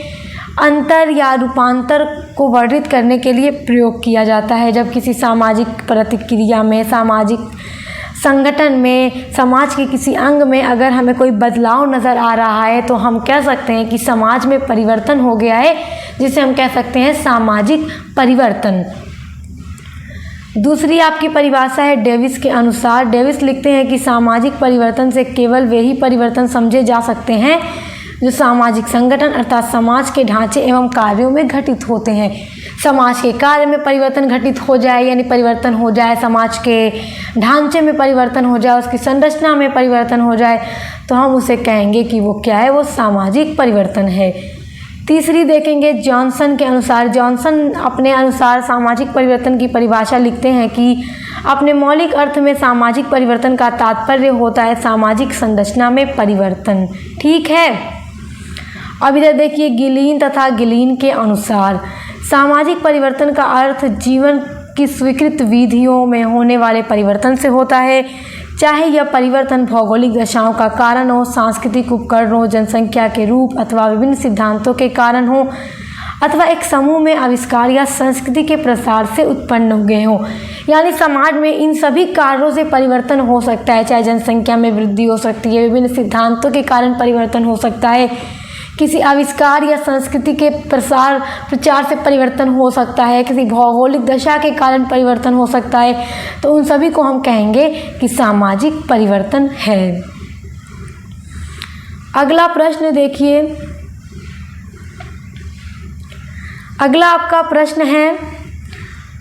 अंतर या रूपांतर को वर्णित करने के लिए प्रयोग किया जाता है। जब किसी सामाजिक प्रतिक्रिया में, सामाजिक संगठन में, समाज के किसी अंग में अगर हमें कोई बदलाव नज़र आ रहा है तो हम कह सकते हैं कि समाज में परिवर्तन हो गया है, जिसे हम कह सकते हैं सामाजिक परिवर्तन। दूसरी आपकी परिभाषा है डेविस के अनुसार। डेविस लिखते हैं कि सामाजिक परिवर्तन से केवल वे ही परिवर्तन समझे जा सकते हैं जो सामाजिक संगठन अर्थात समाज के ढांचे एवं कार्यों में घटित होते हैं। समाज के कार्य में परिवर्तन घटित हो जाए, यानी परिवर्तन हो जाए, समाज के ढांचे में परिवर्तन हो जाए, उसकी संरचना में परिवर्तन हो जाए, तो हम उसे कहेंगे कि वो क्या है, वो सामाजिक परिवर्तन है। तीसरी देखेंगे जॉनसन के अनुसार। जॉनसन अपने अनुसार सामाजिक परिवर्तन की परिभाषा लिखते हैं कि अपने मौलिक अर्थ में सामाजिक परिवर्तन का तात्पर्य होता है सामाजिक संरचना में परिवर्तन। ठीक है। अब इधर देखिए गिलीन तथा गिलीन के अनुसार सामाजिक परिवर्तन का अर्थ जीवन की स्वीकृत विधियों में होने वाले परिवर्तन से होता है, चाहे यह परिवर्तन भौगोलिक दशाओं का कारण हो, सांस्कृतिक उपकरणों, जनसंख्या के रूप अथवा विभिन्न सिद्धांतों के कारण हो, अथवा एक समूह में आविष्कार या संस्कृति के प्रसार से उत्पन्न हो गए हों। यानी समाज में इन सभी कारणों से परिवर्तन हो सकता है, चाहे जनसंख्या में वृद्धि हो सकती है, विभिन्न सिद्धांतों के कारण परिवर्तन हो सकता है, किसी आविष्कार या संस्कृति के प्रचार से परिवर्तन हो सकता है, किसी भौगोलिक दशा के कारण परिवर्तन हो सकता है, तो उन सभी को हम कहेंगे कि सामाजिक परिवर्तन है। अगला प्रश्न देखिए, अगला आपका प्रश्न है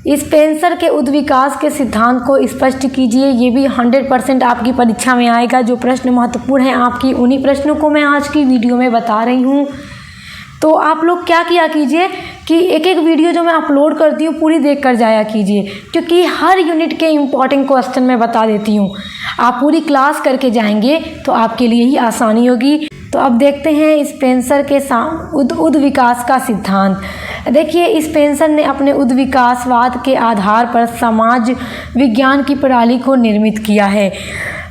स्पेंसर के उद्विकास के सिद्धांत को स्पष्ट कीजिए। ये भी 100% आपकी परीक्षा में आएगा। जो प्रश्न महत्वपूर्ण हैं आपकी, उन्हीं प्रश्नों को मैं आज की वीडियो में बता रही हूँ। तो आप लोग क्या किया कीजिए कि एक एक वीडियो जो मैं अपलोड करती हूँ पूरी देख कर जाया कीजिए, क्योंकि हर यूनिट के इम्पॉर्टेंट क्वेश्चन मैं बता देती हूँ। आप पूरी क्लास करके जाएंगे तो आपके लिए ही आसानी होगी। तो अब देखते हैं स्पेंसर के उद्विकास का सिद्धांत। देखिए स्पेंसर ने अपने उद्विकासवाद के आधार पर समाज विज्ञान की प्रणाली को निर्मित किया है,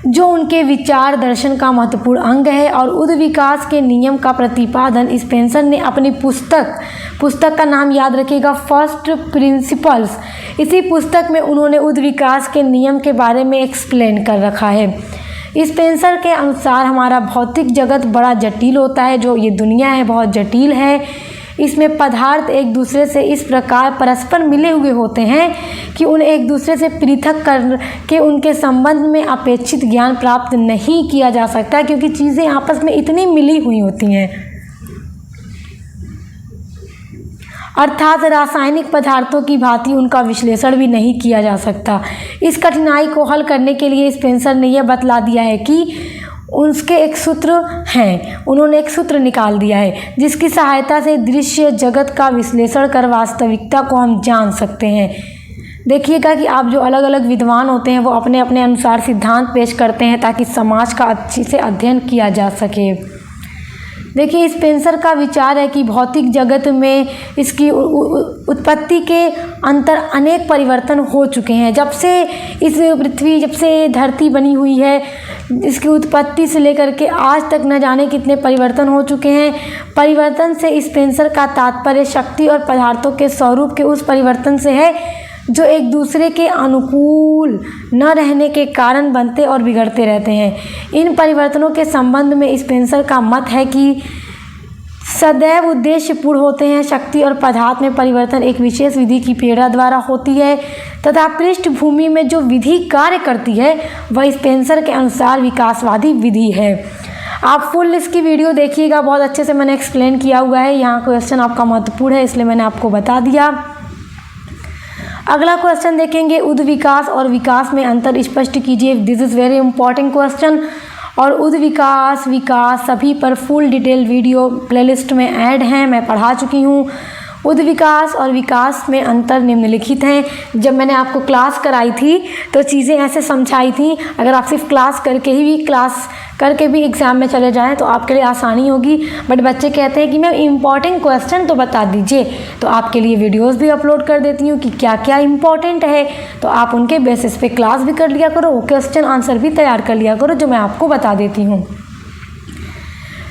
जो उनके विचार दर्शन का महत्वपूर्ण अंग है। और उद्विकास के नियम का प्रतिपादन स्पेंसर ने अपनी पुस्तक का नाम याद रखिएगा, फर्स्ट प्रिंसिपल्स। इसी पुस्तक में उन्होंने उद्विकास के नियम के बारे में एक्सप्लेन कर रखा है। स्पेंसर के अनुसार हमारा भौतिक जगत बड़ा जटिल होता है, जो ये दुनिया है बहुत जटिल है। इसमें पदार्थ एक दूसरे से इस प्रकार परस्पर मिले हुए होते हैं कि उन्हें एक दूसरे से पृथक करके उनके संबंध में अपेक्षित ज्ञान प्राप्त नहीं किया जा सकता, क्योंकि चीज़ें आपस में इतनी मिली हुई होती हैं। अर्थात रासायनिक पदार्थों की भांति उनका विश्लेषण भी नहीं किया जा सकता। इस कठिनाई को हल करने के लिए स्पेंसर ने यह बतला दिया है कि उसके एक सूत्र हैं, उन्होंने एक सूत्र निकाल दिया है जिसकी सहायता से दृश्य जगत का विश्लेषण कर वास्तविकता को हम जान सकते हैं। देखिएगा कि आप जो अलग अलग विद्वान होते हैं वो अपने अपने अनुसार सिद्धांत पेश करते हैं ताकि समाज का अच्छे से अध्ययन किया जा सके। देखिए, स्पेंसर का विचार है कि भौतिक जगत में इसकी उत्पत्ति के अंतर अनेक परिवर्तन हो चुके हैं। जब से धरती बनी हुई है, इसकी उत्पत्ति से लेकर के आज तक न जाने कितने परिवर्तन हो चुके हैं। परिवर्तन से स्पेंसर का तात्पर्य शक्ति और पदार्थों के स्वरूप के उस परिवर्तन से है जो एक दूसरे के अनुकूल न रहने के कारण बनते और बिगड़ते रहते हैं। इन परिवर्तनों के संबंध में स्पेंसर का मत है कि सदैव उद्देश्यपूर्ण होते हैं। शक्ति और पदार्थ में परिवर्तन एक विशेष विधि की प्रेरणा द्वारा होती है तथा पृष्ठभूमि में जो विधि कार्य करती है वह स्पेंसर के अनुसार विकासवादी विधि है। आप फुल इसकी वीडियो देखिएगा, बहुत अच्छे से मैंने एक्सप्लेन किया हुआ है। यहाँ क्वेश्चन आपका महत्वपूर्ण है इसलिए मैंने आपको बता दिया। अगला क्वेश्चन देखेंगे, उद्विकास और विकास में अंतर स्पष्ट कीजिए। This is very important question. और उद्विकास विकास सभी पर फुल डिटेल वीडियो प्लेलिस्ट में ऐड हैं, मैं पढ़ा चुकी हूँ। उद्विकास और विकास में अंतर निम्नलिखित हैं। जब मैंने आपको क्लास कराई थी तो चीज़ें ऐसे समझाई थी, अगर आप सिर्फ क्लास करके भी एग्ज़ाम में चले जाएं तो आपके लिए आसानी होगी। बट बच्चे कहते हैं कि मैम इम्पॉर्टेंट क्वेश्चन तो बता दीजिए, तो आपके लिए वीडियोस भी अपलोड कर देती हूँ कि क्या क्या इम्पॉर्टेंट है, तो आप उनके बेसिस पे क्लास भी कर लिया करो, क्वेश्चन आंसर भी तैयार कर लिया करो जो मैं आपको बता देती हूँ।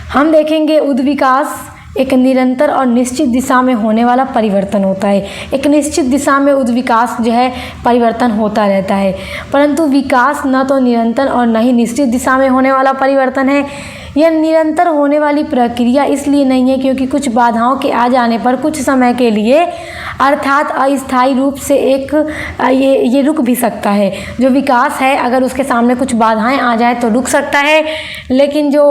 हम देखेंगे उद्विकास एक निरंतर और निश्चित दिशा में होने वाला परिवर्तन होता है। एक निश्चित दिशा में उद्विकास जो है परिवर्तन होता रहता है, परंतु विकास न तो निरंतर और न ही निश्चित दिशा में होने वाला परिवर्तन है। यह निरंतर होने वाली प्रक्रिया इसलिए नहीं है क्योंकि कुछ बाधाओं के आ जाने पर कुछ समय के लिए अर्थात अस्थायी रूप से ये रुक भी सकता है। जो विकास है अगर उसके सामने कुछ बाधाएं आ जाए तो रुक सकता है, लेकिन जो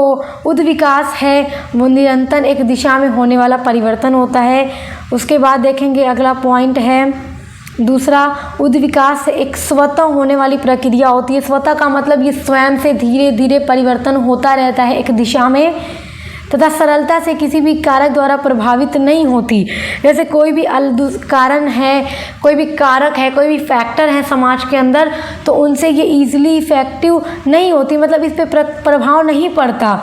उद्विकास है वो निरंतर एक दिशा में होने वाला परिवर्तन होता है। उसके बाद देखेंगे अगला पॉइंट है दूसरा, उद्विकास एक स्वतः होने वाली प्रक्रिया होती है। स्वतः का मतलब ये स्वयं से धीरे धीरे परिवर्तन होता रहता है एक दिशा में तथा सरलता से किसी भी कारक द्वारा प्रभावित नहीं होती। जैसे कोई भी कारण है, कोई भी कारक है, कोई भी फैक्टर है समाज के अंदर, तो उनसे ये ईजिली इफेक्टिव नहीं होती, मतलब इस पर प्रभाव नहीं पड़ता।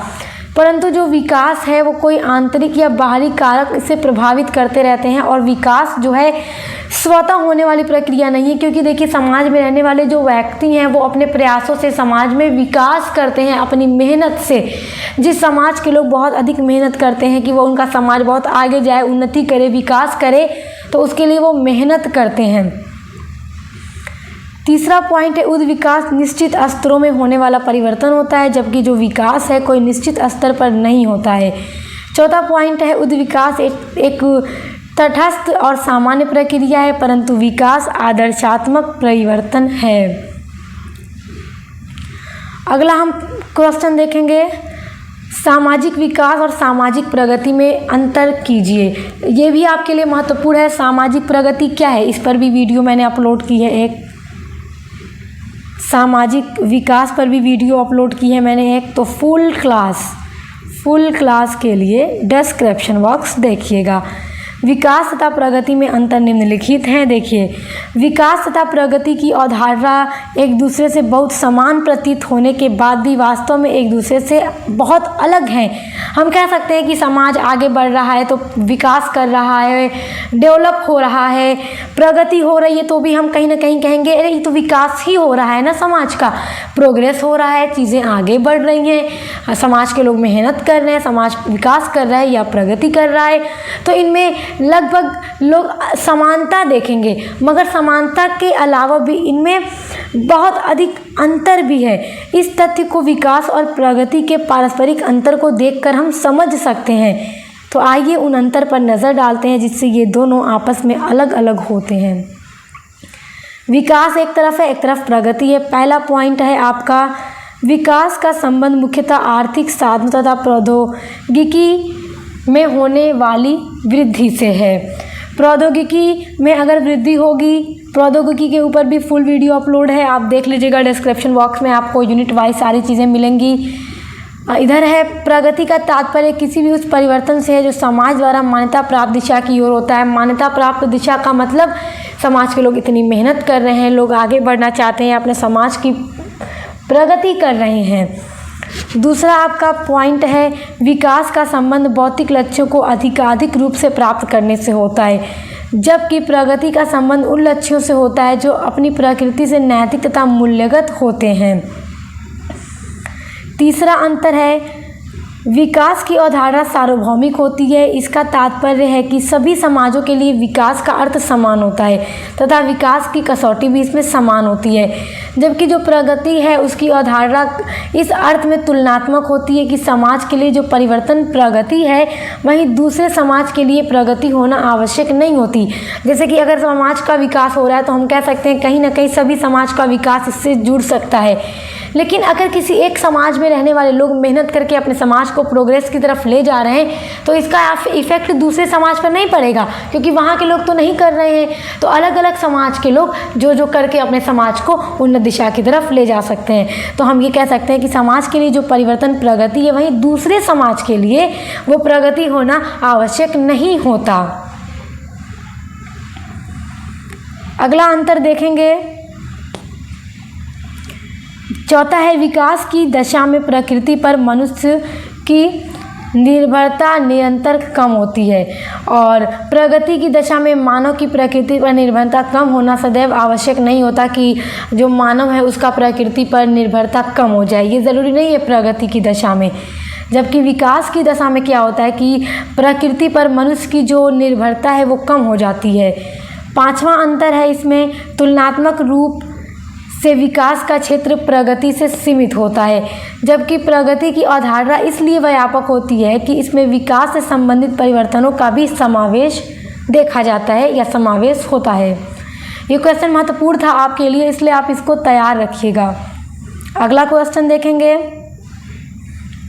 परंतु जो विकास है वो कोई आंतरिक या बाहरी कारक इसे प्रभावित करते रहते हैं। और विकास जो है स्वतः होने वाली प्रक्रिया नहीं है, क्योंकि देखिए समाज में रहने वाले जो व्यक्ति हैं वो अपने प्रयासों से समाज में विकास करते हैं, अपनी मेहनत से। जिस समाज के लोग बहुत अधिक मेहनत करते हैं कि वो उनका समाज बहुत आगे जाए, उन्नति करे, विकास करे, तो उसके लिए वो मेहनत करते हैं। तीसरा पॉइंट है उद्विकास निश्चित स्तरों में होने वाला परिवर्तन होता है, जबकि जो विकास है कोई निश्चित स्तर पर नहीं होता है। चौथा पॉइंट है उद्विकास एक तटस्थ और सामान्य प्रक्रिया है, परंतु विकास आदर्शात्मक परिवर्तन है। अगला हम क्वेश्चन देखेंगे, सामाजिक विकास और सामाजिक प्रगति में अंतर कीजिए। ये भी आपके लिए महत्वपूर्ण है। सामाजिक प्रगति क्या है, इस पर भी वीडियो मैंने अपलोड की है। एक सामाजिक विकास पर भी वीडियो अपलोड की है मैंने एक, तो फुल क्लास के लिए डिस्क्रिप्शन बॉक्स देखिएगा। विकास तथा प्रगति में अंतर निम्नलिखित हैं। देखिए, विकास तथा प्रगति की अवधारणा एक दूसरे से बहुत समान प्रतीत होने के बाद भी वास्तव में एक दूसरे से बहुत अलग हैं। हम कह सकते हैं कि समाज आगे बढ़ रहा है तो विकास कर रहा है, डेवलप हो रहा है, प्रगति हो रही है, तो भी हम कहीं ना कहीं कहेंगे अरे ये तो विकास ही हो रहा है ना, समाज का प्रोग्रेस हो रहा है, चीज़ें आगे बढ़ रही हैं, समाज के लोग मेहनत कर रहे हैं, समाज विकास कर रहा है या प्रगति कर रहा है। तो इनमें लगभग लोग समानता देखेंगे, मगर समानता के अलावा भी इनमें बहुत अधिक अंतर भी है। इस तथ्य को विकास और प्रगति के पारस्परिक अंतर को देखकर हम समझ सकते हैं। तो आइए उन अंतर पर नज़र डालते हैं जिससे ये दोनों आपस में अलग अलग होते हैं। विकास एक तरफ है, एक तरफ प्रगति है। पहला पॉइंट है आपका, विकास का संबंध मुख्यतः आर्थिक साधनों तथा प्रौद्योगिकी में होने वाली वृद्धि से है। प्रौद्योगिकी में अगर वृद्धि होगी, प्रौद्योगिकी के ऊपर भी फुल वीडियो अपलोड है, आप देख लीजिएगा, डिस्क्रिप्शन बॉक्स में आपको यूनिट वाइज सारी चीज़ें मिलेंगी। इधर है प्रगति का तात्पर्य किसी भी उस परिवर्तन से है जो समाज द्वारा मान्यता प्राप्त दिशा की ओर होता है। मान्यता प्राप्त दिशा का मतलब समाज के लोग इतनी मेहनत कर रहे हैं, लोग आगे बढ़ना चाहते हैं, अपने समाज की प्रगति कर रहे हैं। दूसरा आपका पॉइंट है विकास का संबंध भौतिक लक्ष्यों को अधिकाधिक रूप से प्राप्त करने से होता है, जबकि प्रगति का संबंध उन लक्ष्यों से होता है जो अपनी प्रकृति से नैतिक तथा मूल्यगत होते हैं। तीसरा अंतर है विकास की अवधारणा सार्वभौमिक होती है। इसका तात्पर्य है कि सभी समाजों के लिए विकास का अर्थ समान होता है तथा विकास की कसौटी भी इसमें समान होती है, जबकि जो प्रगति है उसकी अवधारणा इस अर्थ में तुलनात्मक होती है कि समाज के लिए जो परिवर्तन प्रगति है वहीं दूसरे समाज के लिए प्रगति होना आवश्यक नहीं होती। जैसे कि अगर समाज का विकास हो रहा है तो हम कह सकते हैं कहीं ना कहीं सभी समाज का विकास इससे जुड़ सकता है, लेकिन अगर किसी एक समाज में रहने वाले लोग मेहनत करके अपने समाज को प्रोग्रेस की तरफ ले जा रहे हैं तो इसका इफेक्ट दूसरे समाज पर नहीं पड़ेगा, क्योंकि वहाँ के लोग तो नहीं कर रहे हैं। तो अलग अलग समाज के लोग जो जो करके अपने समाज को उन्नत दिशा की तरफ ले जा सकते हैं। तो हम ये कह सकते हैं कि समाज के लिए जो परिवर्तन प्रगति है वहीं दूसरे समाज के लिए वो प्रगति होना आवश्यक नहीं होता। अगला अंतर देखेंगे, चौथा है विकास की दशा में प्रकृति पर मनुष्य की निर्भरता निरंतर कम होती है और प्रगति की दशा में मानव की प्रकृति पर निर्भरता कम होना सदैव आवश्यक नहीं होता कि जो मानव है उसका प्रकृति पर निर्भरता कम हो जाए, ये ज़रूरी नहीं है प्रगति की दशा में। जबकि विकास की दशा में क्या होता है कि प्रकृति पर मनुष्य की जो निर्भरता है वो कम हो जाती है। पांचवा अंतर है इसमें तुलनात्मक रूप से विकास का क्षेत्र प्रगति से सीमित होता है, जबकि प्रगति की अवधारणा इसलिए व्यापक होती है कि इसमें विकास से संबंधित परिवर्तनों का भी समावेश देखा जाता है या समावेश होता है। ये क्वेश्चन महत्वपूर्ण था आपके लिए, इसलिए आप इसको तैयार रखिएगा। अगला क्वेश्चन देखेंगे,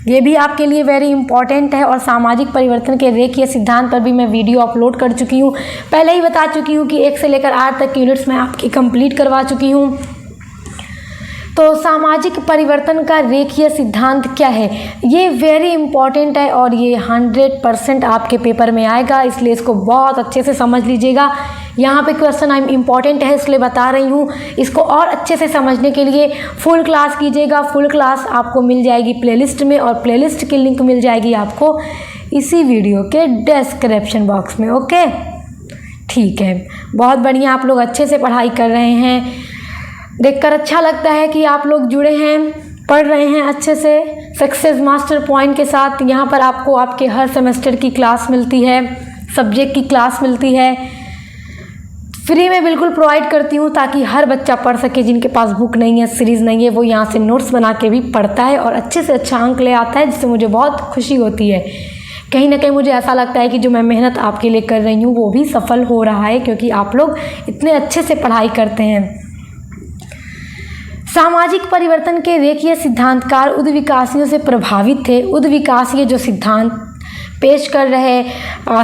ये भी आपके लिए वेरी इंपॉर्टेंट है और सामाजिक परिवर्तन के रेखीय सिद्धांत पर भी मैं वीडियो अपलोड कर चुकी हूँ। पहले ही बता चुकी हूँ कि 1 से लेकर 8 तक की यूनिट्स मैं आपकी कंप्लीट करवा चुकी हूँ। तो सामाजिक परिवर्तन का रेखीय सिद्धांत क्या है, ये वेरी इंपॉर्टेंट है और ये 100% आपके पेपर में आएगा, इसलिए इसको बहुत अच्छे से समझ लीजिएगा। यहाँ पे क्वेश्चन इम्पॉर्टेंट है इसलिए बता रही हूँ। इसको और अच्छे से समझने के लिए फुल क्लास कीजिएगा। फुल क्लास आपको मिल जाएगी प्लेलिस्ट में और प्लेलिस्ट की लिंक मिल जाएगी आपको इसी वीडियो के डिस्क्रिप्शन बॉक्स में। ओके, ठीक है, बहुत बढ़िया, आप लोग अच्छे से पढ़ाई कर रहे हैं, देखकर अच्छा लगता है कि आप लोग जुड़े हैं, पढ़ रहे हैं अच्छे से सक्सेस मास्टर पॉइंट के साथ। यहाँ पर आपको आपके हर सेमेस्टर की क्लास मिलती है, सब्जेक्ट की क्लास मिलती है, फ्री में बिल्कुल प्रोवाइड करती हूँ ताकि हर बच्चा पढ़ सके। जिनके पास बुक नहीं है, सीरीज़ नहीं है, वो यहाँ से नोट्स बना के भी पढ़ता है और अच्छे से अच्छा अंक ले आता है, जिससे मुझे बहुत खुशी होती है। कहीं ना कहीं मुझे ऐसा लगता है कि जो मैं मेहनत आपके लिए कर रही हूँ वो भी सफल हो रहा है, क्योंकि आप लोग इतने अच्छे से पढ़ाई करते हैं। सामाजिक परिवर्तन के रेखीय सिद्धांतकार उद्विकासियों से प्रभावित थे। उद्विकासीय जो सिद्धांत पेश कर रहे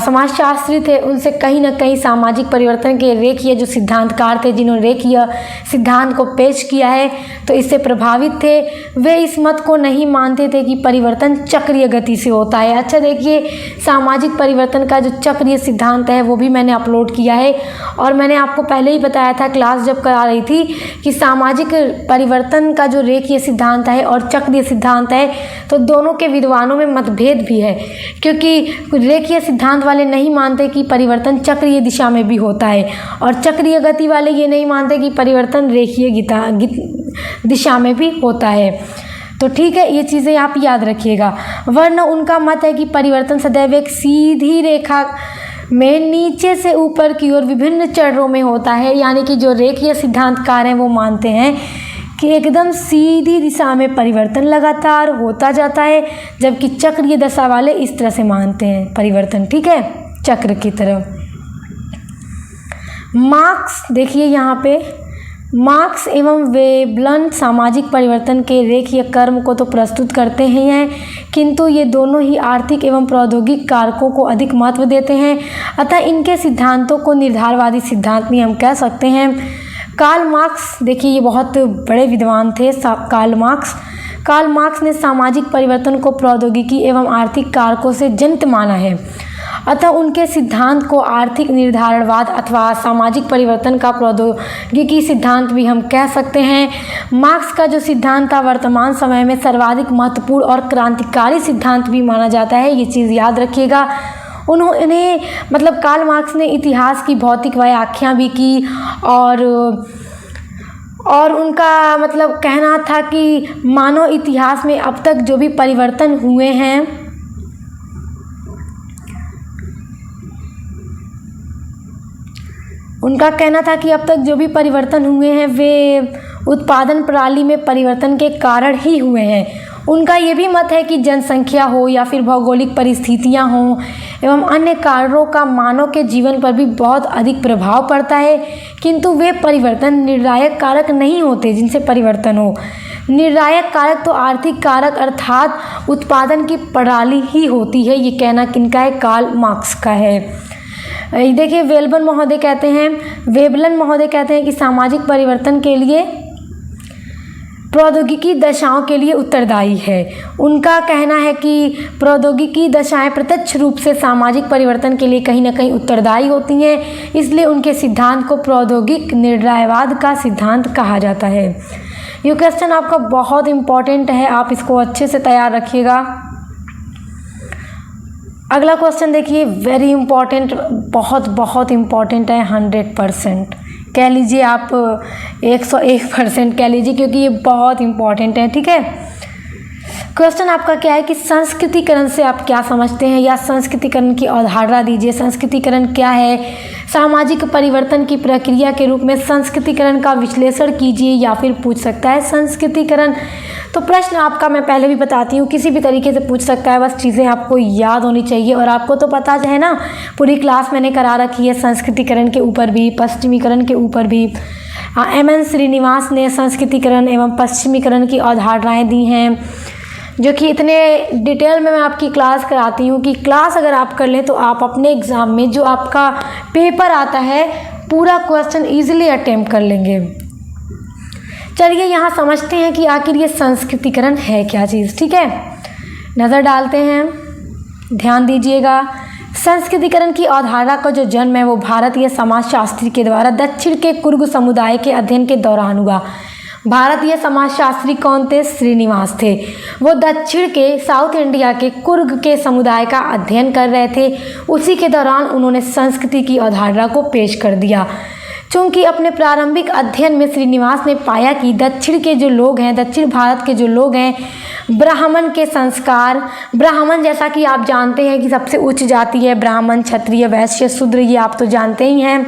समाजशास्त्री थे, उनसे कहीं ना कहीं सामाजिक परिवर्तन के रेखीय जो सिद्धांतकार थे, जिन्होंने रेखीय सिद्धांत को पेश किया है, तो इससे प्रभावित थे। वे इस मत को नहीं मानते थे कि परिवर्तन चक्रीय गति से होता है। अच्छा देखिए, सामाजिक परिवर्तन का जो चक्रीय सिद्धांत है वो भी मैंने अपलोड किया है और मैंने आपको पहले ही बताया था क्लास जब करा रही थी कि सामाजिक परिवर्तन का जो रेखीय सिद्धांत है और चक्रीय सिद्धांत है, तो दोनों के विद्वानों में मतभेद भी है, क्योंकि रेखीय सिद्धांत वाले नहीं मानते कि परिवर्तन चक्रीय दिशा में भी होता है और चक्रीय गति वाले ये नहीं मानते कि परिवर्तन रेखीय दिशा में भी होता है। तो ठीक है, ये चीज़ें आप याद रखिएगा। वरना उनका मत है कि परिवर्तन सदैव एक सीधी रेखा में नीचे से ऊपर की ओर विभिन्न चरणों में होता है। यानी कि जो रेखीय सिद्धांतकार हैं वो मानते हैं कि एकदम सीधी दिशा में परिवर्तन लगातार होता जाता है, जबकि चक्रीय दशा वाले इस तरह से मानते हैं परिवर्तन, ठीक है, चक्र की तरह। मार्क्स देखिए, यहाँ पे मार्क्स एवं वेबलन सामाजिक परिवर्तन के रेखीय क्रम को तो प्रस्तुत करते ही हैं, किंतु ये दोनों ही आर्थिक एवं प्रौद्योगिक कारकों को अधिक महत्व देते हैं। अतः इनके सिद्धांतों को निर्धारवादी सिद्धांत भी हम कह सकते हैं। कार्ल मार्क्स देखिए, ये बहुत बड़े विद्वान थे कार्ल मार्क्स। कार्ल मार्क्स ने सामाजिक परिवर्तन को प्रौद्योगिकी एवं आर्थिक कारकों से जनित माना है, अतः उनके सिद्धांत को आर्थिक निर्धारणवाद अथवा सामाजिक परिवर्तन का प्रौद्योगिकी सिद्धांत भी हम कह सकते हैं। मार्क्स का जो सिद्धांत था वर्तमान समय में सर्वाधिक महत्वपूर्ण और क्रांतिकारी सिद्धांत भी माना जाता है, ये चीज़ याद रखिएगा। उन्होंने मतलब कार्ल मार्क्स ने इतिहास की भौतिक व्याख्या भी की और उनका मतलब कहना था कि मानव इतिहास में अब तक जो भी परिवर्तन हुए हैं उनका कहना था कि अब तक जो भी परिवर्तन हुए हैं वे उत्पादन प्रणाली में परिवर्तन के कारण ही हुए हैं। उनका ये भी मत है कि जनसंख्या हो या फिर भौगोलिक परिस्थितियां हों एवं अन्य कारणों का मानव के जीवन पर भी बहुत अधिक प्रभाव पड़ता है, किंतु वे परिवर्तन निर्णायक कारक नहीं होते जिनसे परिवर्तन हो। निर्णायक कारक तो आर्थिक कारक अर्थात उत्पादन की प्रणाली ही होती है। ये कहना किनका है? कार्ल मार्क्स का है। देखिए वेबलन महोदय कहते हैं कि सामाजिक परिवर्तन के लिए प्रौद्योगिकी दशाओं के लिए उत्तरदायी है। उनका कहना है कि प्रौद्योगिकी दशाएं प्रत्यक्ष रूप से सामाजिक परिवर्तन के लिए कहीं ना कहीं उत्तरदायी होती हैं, इसलिए उनके सिद्धांत को प्रौद्योगिक निर्णयवाद का सिद्धांत कहा जाता है। ये क्वेश्चन आपका बहुत इम्पॉर्टेंट है, आप इसको अच्छे से तैयार रखिएगा। अगला क्वेश्चन देखिए, वेरी इम्पॉर्टेंट, बहुत इम्पॉर्टेंट है, 100% कह लीजिए आप, 101% कह लीजिए, क्योंकि ये बहुत इम्पॉर्टेंट है। ठीक है, क्वेश्चन आपका क्या है कि संस्कृतिकरण से आप क्या समझते हैं, या संस्कृतिकरण की अवधारणा दीजिए। संस्कृतिकरण क्या है? सामाजिक परिवर्तन की प्रक्रिया के रूप में संस्कृतिकरण का विश्लेषण कीजिए, या फिर पूछ सकता है संस्कृतिकरण। तो प्रश्न आपका मैं पहले भी बताती हूँ, किसी भी तरीके से पूछ सकता है, बस चीज़ें आपको याद होनी चाहिए। और आपको तो पता है ना, पूरी क्लास मैंने करा रखी है संस्कृतिकरण के ऊपर भी, पश्चिमीकरण के ऊपर भी। एम.एन. श्रीनिवास ने संस्कृतिकरण एवं पश्चिमीकरण की अवधारणाएँ दी हैं, जो कि इतने डिटेल में मैं आपकी क्लास कराती हूँ कि क्लास अगर आप कर लें तो आप अपने एग्ज़ाम में जो आपका पेपर आता है पूरा क्वेश्चन ईजिली अटेम्प्ट कर लेंगे। चलिए यहाँ समझते हैं कि आखिर ये संस्कृतिकरण है क्या चीज़। ठीक है, नज़र डालते हैं, ध्यान दीजिएगा। संस्कृतिकरण की अवधारणा का जो जन्म है वो भारतीय समाजशास्त्री के द्वारा दक्षिण के कुर्ग समुदाय के अध्ययन के दौरान हुआ। भारतीय समाजशास्त्री कौन थे? श्रीनिवास थे। वो दक्षिण के साउथ इंडिया के कुर्ग के समुदाय का अध्ययन कर रहे थे। उसी के दौरान उन्होंने संस्कृति की अवधारणा को पेश कर दिया। चूँकि अपने प्रारंभिक अध्ययन में श्रीनिवास ने पाया कि दक्षिण के जो लोग हैं, दक्षिण भारत के जो लोग हैं, ब्राह्मण के संस्कार, ब्राह्मण जैसा कि आप जानते हैं कि सबसे उच्च जाति है ब्राह्मण, क्षत्रिय, वैश्य, शूद्र, ये आप तो जानते ही हैं।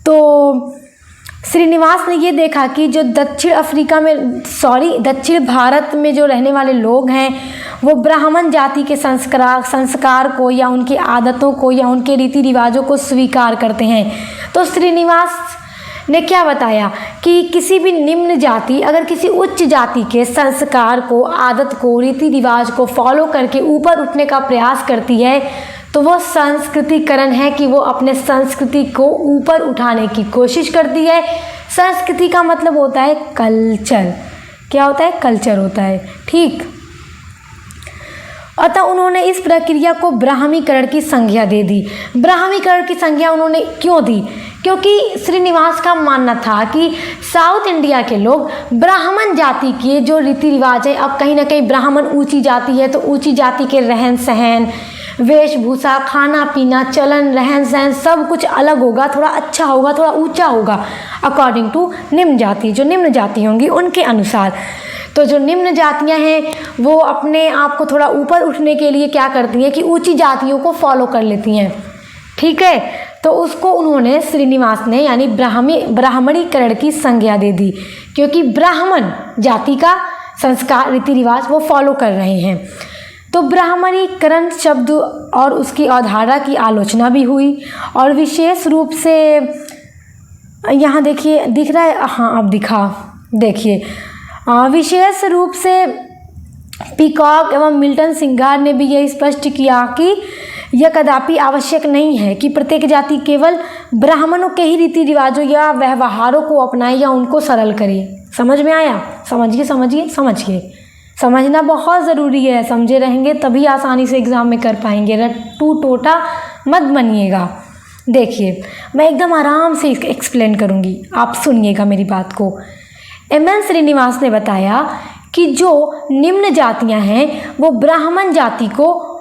तो श्रीनिवास ने ये देखा कि जो दक्षिण भारत में जो रहने वाले लोग हैं वो ब्राह्मण जाति के संस्कार को या उनकी आदतों को या उनके रीति रिवाजों को स्वीकार करते हैं। तो श्रीनिवास ने क्या बताया कि किसी भी निम्न जाति अगर किसी उच्च जाति के संस्कार को, आदत को, रीति रिवाज को फॉलो करके ऊपर उठने का प्रयास करती है तो वो संस्कृतिकरण है कि वो अपने संस्कृति को ऊपर उठाने की कोशिश करती है। संस्कृति का मतलब होता है कल्चर। क्या होता है? कल्चर होता है। ठीक, अतः उन्होंने इस प्रक्रिया को ब्राह्मीकरण की संज्ञा दे दी। ब्राह्मीकरण की संज्ञा उन्होंने क्यों दी? क्योंकि श्रीनिवास का मानना था कि साउथ इंडिया के लोग ब्राह्मण जाति के जो रीति रिवाज है, अब कहीं ना कहीं ब्राह्मण ऊंची जाति है तो ऊंची जाति के रहन सहन, वेशभूषा, खाना पीना, चलन, रहन सहन सब कुछ अलग होगा, थोड़ा अच्छा होगा, थोड़ा ऊंचा होगा अकॉर्डिंग टू निम्न जाति, जो निम्न जाति होंगी उनके अनुसार। तो जो निम्न जातियां हैं वो अपने आप को थोड़ा ऊपर उठने के लिए क्या करती हैं कि ऊंची जातियों को फॉलो कर लेती हैं। ठीक है, तो उसको उन्होंने श्रीनिवास ने यानी ब्राह्मणीकरण की संज्ञा दे दी, क्योंकि ब्राह्मण जाति का संस्कार, रीति रिवाज वो फॉलो कर रहे हैं। तो ब्राह्मणीकरण शब्द और उसकी अवधारणा की आलोचना भी हुई, और विशेष रूप से यहाँ देखिए, दिख रहा है? हाँ, अब दिखा, देखिए, विशेष रूप से पीकॉक एवं मिल्टन सिंगार ने भी यह स्पष्ट किया कि यह कदापि आवश्यक नहीं है कि प्रत्येक जाति केवल ब्राह्मणों के ही रीति रिवाजों या व्यवहारों को अपनाए या उनको सरल करे। समझ में आया? समझिए। समझना बहुत ज़रूरी है, समझे रहेंगे तभी आसानी से एग्ज़ाम में कर पाएंगे। रट्टू टोटा मत बनिएगा। देखिए मैं एकदम आराम से एक्सप्लेन करूँगी, आप सुनिएगा मेरी बात को। एम.एन. श्रीनिवास ने बताया कि जो निम्न जातियां हैं वो ब्राह्मण जाति को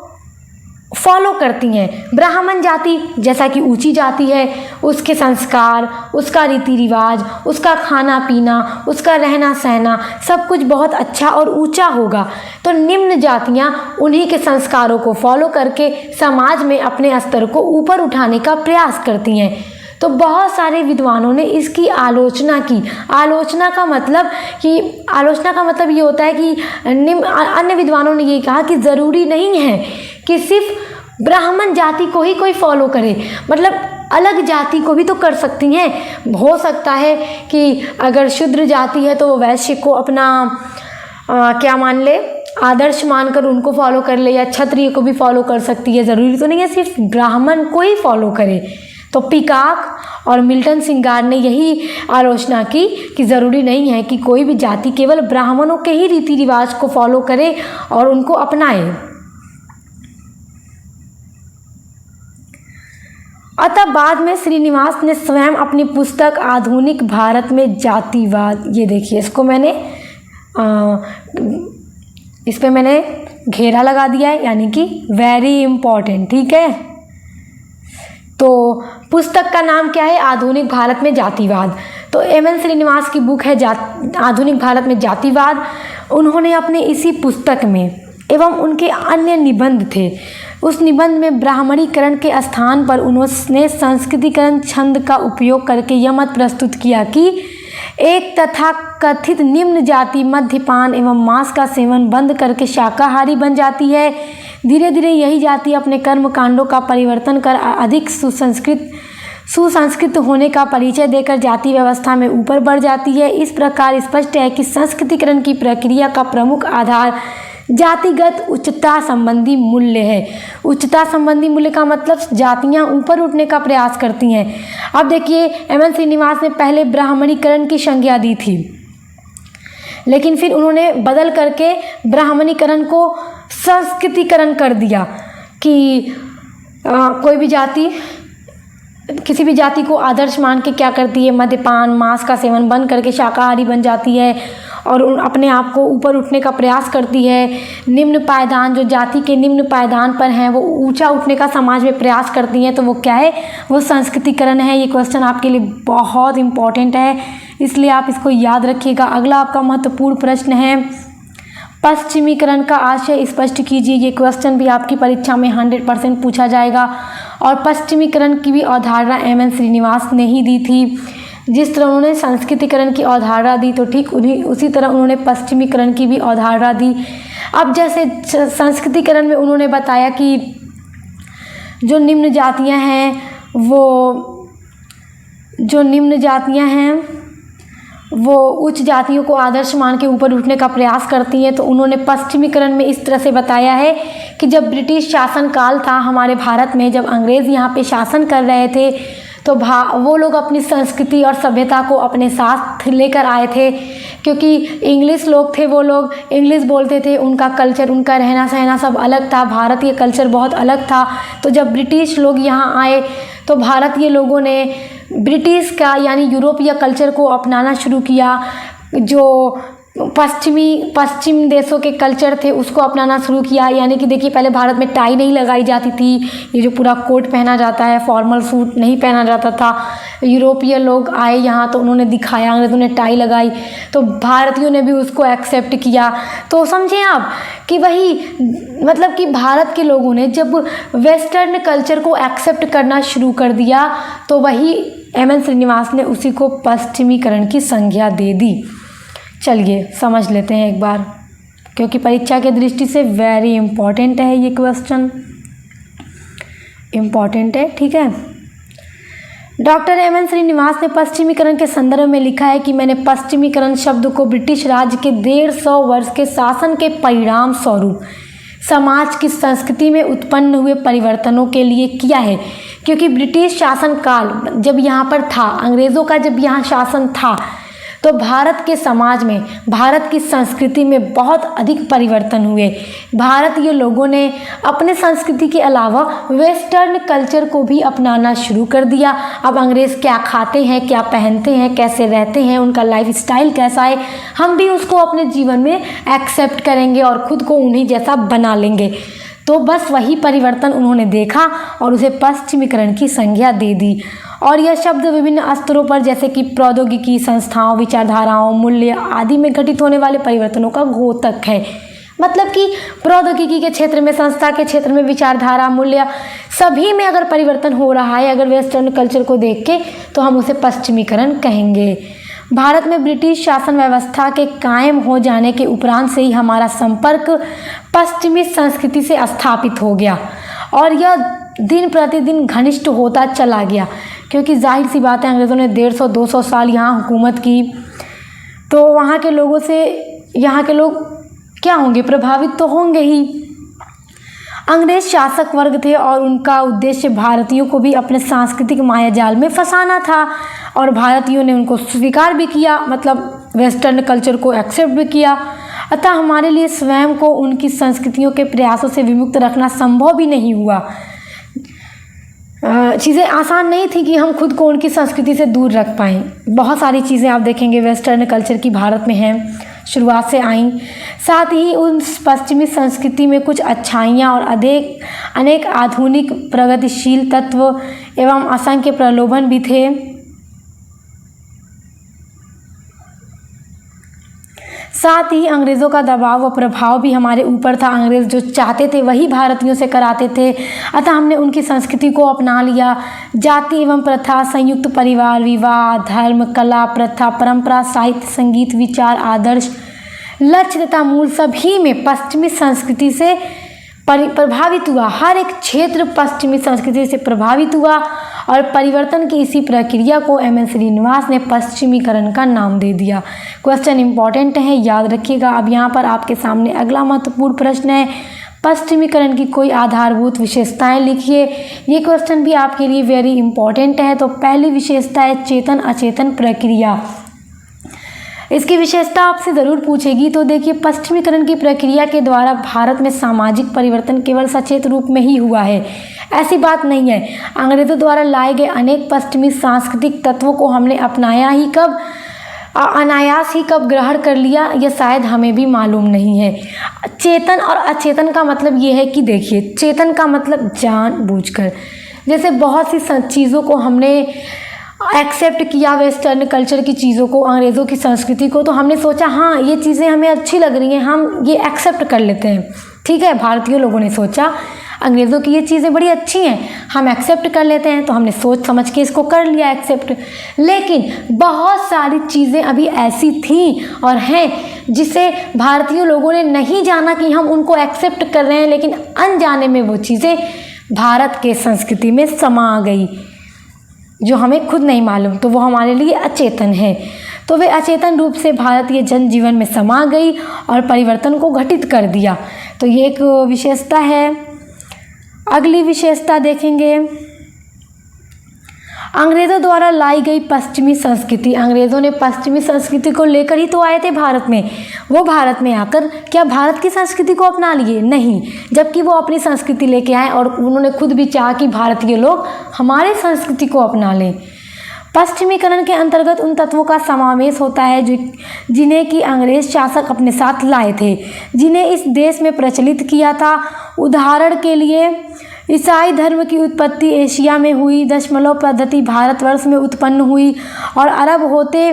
फॉलो करती हैं। ब्राह्मण जाति जैसा कि ऊंची जाति है, उसके संस्कार, उसका रीति रिवाज, उसका खाना पीना, उसका रहना सहना सब कुछ बहुत अच्छा और ऊंचा होगा। तो निम्न जातियां उन्हीं के संस्कारों को फॉलो करके समाज में अपने स्तर को ऊपर उठाने का प्रयास करती हैं। तो बहुत सारे विद्वानों ने इसकी आलोचना की। आलोचना का मतलब ये होता है कि अन्य विद्वानों ने ये कहा कि ज़रूरी नहीं है कि सिर्फ ब्राह्मण जाति को ही कोई फॉलो करे, मतलब अलग जाति को भी तो कर सकती हैं। हो सकता है कि अगर शूद्र जाति है तो वो वैश्य को अपना क्या मान ले, आदर्श मानकर उनको फॉलो कर ले, या क्षत्रिय को भी फॉलो कर सकती है। ज़रूरी तो नहीं है सिर्फ ब्राह्मण को ही फॉलो करे। तो पीकॉक और मिल्टन सिंगार ने यही आलोचना की कि ज़रूरी नहीं है कि कोई भी जाति केवल ब्राह्मणों के ही रीति रिवाज को फॉलो करे और उनको अपनाए। अतः बाद में श्रीनिवास ने स्वयं अपनी पुस्तक आधुनिक भारत में जातिवाद, ये देखिए इसको मैंने इस पे मैंने घेरा लगा दिया है, यानी कि वेरी इम्पॉर्टेंट, ठीक है। तो पुस्तक का नाम क्या है? आधुनिक भारत में जातिवाद। तो एम.एन. श्रीनिवास की बुक है आधुनिक भारत में जातिवाद। उन्होंने अपने इसी पुस्तक में एवं उनके अन्य निबंध थे, उस निबंध में ब्राह्मणीकरण के स्थान पर उन्होंने संस्कृतिकरण छंद का उपयोग करके यह मत प्रस्तुत किया कि एक तथा कथित निम्न जाति मद्यपान एवं मांस का सेवन बंद करके शाकाहारी बन जाती है। धीरे धीरे यही जाति अपने कर्म कांडों का परिवर्तन कर अधिक सुसंस्कृत होने का परिचय देकर जाति व्यवस्था में ऊपर बढ़ जाती है। इस प्रकार स्पष्ट है कि संस्कृतिकरण की प्रक्रिया का प्रमुख आधार जातिगत उच्चता संबंधी मूल्य है। उच्चता संबंधी मूल्य का मतलब जातियां ऊपर उठने का प्रयास करती हैं। अब देखिए एम.एन. श्रीनिवास ने पहले ब्राह्मणीकरण की संज्ञा दी थी, लेकिन फिर उन्होंने बदल करके ब्राह्मणीकरण को संस्कृतिकरण कर दिया कि कोई भी जाति किसी भी जाति को आदर्श मान के क्या करती है, मद्यपान मांस का सेवन बंद करके शाकाहारी बन जाती है और अपने आप को ऊपर उठने का प्रयास करती है। निम्न पायदान, जो जाति के निम्न पायदान पर हैं, वो ऊंचा उठने का समाज में प्रयास करती हैं। तो वो क्या है? वो संस्कृतिकरण है। ये क्वेश्चन आपके लिए बहुत इम्पॉर्टेंट है, इसलिए आप इसको याद रखिएगा। अगला आपका महत्वपूर्ण प्रश्न है, पश्चिमीकरण का आशय स्पष्ट कीजिए। ये क्वेश्चन भी आपकी परीक्षा में 100% पूछा जाएगा। और पश्चिमीकरण की भी अवधारणा एम.एन. श्रीनिवास ने ही दी थी। जिस तरह उन्होंने संस्कृतिकरण की अवधारणा दी, तो ठीक उसी तरह उन्होंने पश्चिमीकरण की भी अवधारणा दी। अब जैसे संस्कृतिकरण में उन्होंने बताया कि जो निम्न जातियां हैं वो उच्च जातियों को आदर्श मान के ऊपर उठने का प्रयास करती हैं। तो उन्होंने पश्चिमीकरण में इस तरह से बताया है कि जब ब्रिटिश शासन काल था हमारे भारत में, जब अंग्रेज़ यहाँ पे शासन कर रहे थे, तो वो लोग अपनी संस्कृति और सभ्यता को अपने साथ लेकर आए थे, क्योंकि इंग्लिश लोग थे, वो लोग इंग्लिश बोलते थे, उनका कल्चर, उनका रहना सहना सब अलग था, भारतीय कल्चर बहुत अलग था। तो जब ब्रिटिश लोग यहाँ आए तो भारतीय लोगों ने ब्रिटिश का यानी यूरोपीय कल्चर को अपनाना शुरू किया। जो पश्चिम देशों के कल्चर थे उसको अपनाना शुरू किया। यानी कि देखिए पहले भारत में टाई नहीं लगाई जाती थी, ये जो पूरा कोट पहना जाता है, फॉर्मल सूट नहीं पहना जाता था। यूरोपीय लोग आए यहाँ तो उन्होंने दिखाया, अंग्रेज़ों ने टाई लगाई, तो भारतीयों ने भी उसको एक्सेप्ट किया। तो समझें आप कि वही मतलब कि भारत के लोगों ने जब वेस्टर्न कल्चर को एक्सेप्ट करना शुरू कर दिया, तो वही एम.एन. श्रीनिवास ने उसी को पश्चिमीकरण की संज्ञा दे दी। चलिए समझ लेते हैं एक बार, क्योंकि परीक्षा के दृष्टि से वेरी इम्पॉर्टेंट है, ये क्वेश्चन इम्पॉर्टेंट है, ठीक है। Doctor M.N.. श्रीनिवास ने पश्चिमीकरण के संदर्भ में लिखा है कि मैंने पश्चिमीकरण शब्द को ब्रिटिश राज के 150 वर्ष के शासन के परिणाम स्वरूप समाज की संस्कृति में उत्पन्न हुए परिवर्तनों के लिए किया है। क्योंकि ब्रिटिश शासन काल जब यहाँ पर था, अंग्रेज़ों का जब यहाँ शासन था, तो भारत के समाज में, भारत की संस्कृति में बहुत अधिक परिवर्तन हुए। भारतीय लोगों ने अपने संस्कृति के अलावा वेस्टर्न कल्चर को भी अपनाना शुरू कर दिया। अब अंग्रेज़ क्या खाते हैं, क्या पहनते हैं, कैसे रहते हैं, उनका लाइफ स्टाइल कैसा है, हम भी उसको अपने जीवन में एक्सेप्ट करेंगे और ख़ुद को उन्हीं जैसा बना लेंगे। तो बस वही परिवर्तन उन्होंने देखा और उसे पश्चिमीकरण की संज्ञा दे दी। और यह शब्द विभिन्न स्तरों पर जैसे कि प्रौद्योगिकी, संस्थाओं, विचारधाराओं, मूल्य आदि में घटित होने वाले परिवर्तनों का द्योतक है। मतलब कि प्रौद्योगिकी के क्षेत्र में, संस्था के क्षेत्र में, विचारधारा, मूल्य सभी में अगर परिवर्तन हो रहा है अगर वेस्टर्न कल्चर को देख के, तो हम उसे पश्चिमीकरण कहेंगे। भारत में ब्रिटिश शासन व्यवस्था के कायम हो जाने के उपरांत से ही हमारा संपर्क पश्चिमी संस्कृति से स्थापित हो गया और यह दिन प्रतिदिन घनिष्ठ होता चला गया, क्योंकि जाहिर सी बात है अंग्रेज़ों ने 150-200 साल यहाँ हुकूमत की, तो वहाँ के लोगों से यहाँ के लोग क्या होंगे, प्रभावित तो होंगे ही। अंग्रेज शासक वर्ग थे और उनका उद्देश्य भारतीयों को भी अपने सांस्कृतिक मायाजाल में फंसाना था और भारतीयों ने उनको स्वीकार भी किया, मतलब वेस्टर्न कल्चर को एक्सेप्ट भी किया। अतः हमारे लिए स्वयं को उनकी संस्कृतियों के प्रयासों से विमुक्त रखना संभव भी नहीं हुआ। चीज़ें आसान नहीं थी कि हम खुद को उनकी संस्कृति से दूर रख पाएँ। बहुत सारी चीज़ें आप देखेंगे वेस्टर्न कल्चर की भारत में हैं, शुरुआत से आई। साथ ही उन पश्चिमी संस्कृति में कुछ अच्छाइयाँ और अनेक आधुनिक प्रगतिशील तत्व एवं असंख्य प्रलोभन भी थे। साथ ही अंग्रेज़ों का दबाव व प्रभाव भी हमारे ऊपर था। अंग्रेज़ जो चाहते थे वही भारतीयों से कराते थे, अतः हमने उनकी संस्कृति को अपना लिया। जाति एवं प्रथा, संयुक्त परिवार, विवाह, धर्म, कला, प्रथा, परंपरा, साहित्य, संगीत, विचार, आदर्श, लक्ष्य तथा मूल सभी में पश्चिमी संस्कृति से प्रभावित हुआ। हर एक क्षेत्र पश्चिमी संस्कृति से प्रभावित हुआ और परिवर्तन की इसी प्रक्रिया को एम.एन. श्रीनिवास ने पश्चिमीकरण का नाम दे दिया। क्वेश्चन इंपॉर्टेंट है, याद रखिएगा। अब यहाँ पर आपके सामने अगला महत्वपूर्ण प्रश्न है, पश्चिमीकरण की कोई आधारभूत विशेषताएं लिखिए। ये क्वेश्चन भी आपके लिए वेरी इंपॉर्टेंट है। तो पहली विशेषता है चेतन अचेतन प्रक्रिया। इसकी विशेषता आपसे ज़रूर पूछेगी। तो देखिए, पश्चिमीकरण की प्रक्रिया के द्वारा भारत में सामाजिक परिवर्तन केवल सचेत रूप में ही हुआ है, ऐसी बात नहीं है। अंग्रेज़ों द्वारा लाए गए अनेक पश्चिमी सांस्कृतिक तत्वों को हमने अपनाया ही कब, अनायास ही कब ग्रहण कर लिया, यह शायद हमें भी मालूम नहीं है। चेतन और अचेतन का मतलब ये है कि देखिए, चेतन का मतलब जानबूझकर, जैसे बहुत सी चीज़ों को हमने एक्सेप्ट किया, वेस्टर्न कल्चर की चीज़ों को, अंग्रेज़ों की संस्कृति को, तो हमने सोचा हाँ ये चीज़ें हमें अच्छी लग रही हैं, हम ये एक्सेप्ट कर लेते हैं। ठीक है, भारतीय लोगों ने सोचा अंग्रेज़ों की ये चीज़ें बड़ी अच्छी हैं, हम एक्सेप्ट कर लेते हैं, तो हमने सोच समझ के इसको कर लिया एक्सेप्ट। लेकिन बहुत सारी चीज़ें अभी ऐसी थी और हैं जिसे भारतीय लोगों ने नहीं जाना कि हम उनको एक्सेप्ट कर रहे हैं, लेकिन अनजाने में वो चीज़ें भारत के संस्कृति में समा गई जो हमें खुद नहीं मालूम, तो वो हमारे लिए अचेतन है। तो वे अचेतन रूप से भारतीय जनजीवन में समा गई और परिवर्तन को घटित कर दिया। तो ये एक विशेषता है। अगली विशेषता देखेंगे, अंग्रेज़ों द्वारा लाई गई पश्चिमी संस्कृति। अंग्रेज़ों ने पश्चिमी संस्कृति को लेकर ही तो आए थे भारत में। वो भारत में आकर क्या भारत की संस्कृति को अपना लिए? नहीं, जबकि वो अपनी संस्कृति लेके आए और उन्होंने खुद भी चाहा कि भारतीय लोग हमारे संस्कृति को अपना लें। पश्चिमीकरण के अंतर्गत उन तत्वों का समावेश होता है जिन्हें कि अंग्रेज शासक अपने साथ लाए थे, जिन्हें इस देश में प्रचलित किया था। उदाहरण के लिए ईसाई धर्म की उत्पत्ति एशिया में हुई, दशमलव पद्धति भारतवर्ष में उत्पन्न हुई और अरब होते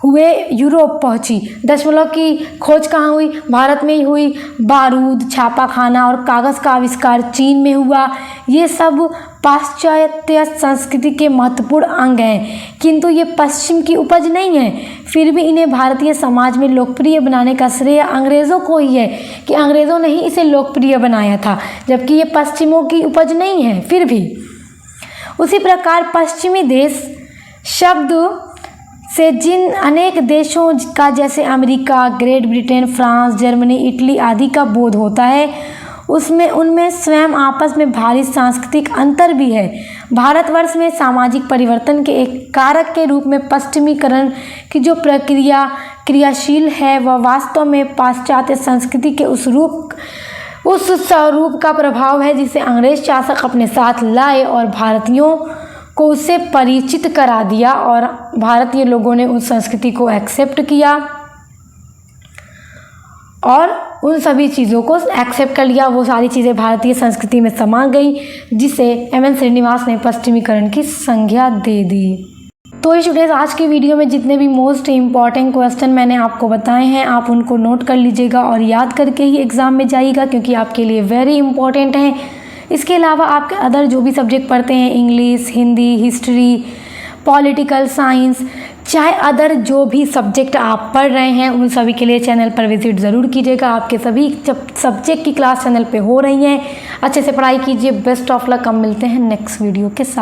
हुए यूरोप पहुंची। दशमलव की खोज कहाँ हुई? भारत में ही हुई। बारूद, छापाखाना और कागज़ का आविष्कार चीन में हुआ। ये सब पाश्चात्य संस्कृति के महत्वपूर्ण अंग हैं, किंतु ये पश्चिम की उपज नहीं है। फिर भी इन्हें भारतीय समाज में लोकप्रिय बनाने का श्रेय अंग्रेज़ों को ही है कि अंग्रेज़ों ने ही इसे लोकप्रिय बनाया था, जबकि ये पश्चिमों की उपज नहीं है। फिर भी उसी प्रकार पश्चिमी देश शब्द से जिन अनेक देशों का, जैसे America, great Britain, France, Germany, Italy आदि का बोध होता है, उनमें स्वयं आपस में भारी सांस्कृतिक अंतर भी है। भारतवर्ष में सामाजिक परिवर्तन के एक कारक के रूप में पश्चिमीकरण की जो प्रक्रिया क्रियाशील है वह वास्तव में पाश्चात्य संस्कृति के उस स्वरूप का प्रभाव है जिसे अंग्रेज शासक अपने साथ लाए और भारतीयों को उससे परिचित करा दिया और भारतीय लोगों ने उस संस्कृति को एक्सेप्ट किया और उन सभी चीज़ों को एक्सेप्ट कर लिया। वो सारी चीज़ें भारतीय संस्कृति में समा गई जिसे एम.एन. श्रीनिवास ने पश्चिमीकरण की संज्ञा दे दी। तो स्टूडेंट्स, आज की वीडियो में जितने भी मोस्ट इम्पॉर्टेंट क्वेश्चन मैंने आपको बताए हैं आप उनको नोट कर लीजिएगा और याद करके ही एग्ज़ाम में जाइएगा क्योंकि आपके लिए वेरी इंपॉर्टेंट हैं। इसके अलावा आपके अदर जो भी सब्जेक्ट पढ़ते हैं, English, Hindi, history, political science, चाहे अदर जो भी सब्जेक्ट आप पढ़ रहे हैं उन सभी के लिए चैनल पर विजिट ज़रूर कीजिएगा। आपके सभी सब्जेक्ट की क्लास चैनल पे हो रही हैं। अच्छे से पढ़ाई कीजिए। Best of luck. हम मिलते हैं नेक्स्ट वीडियो के साथ।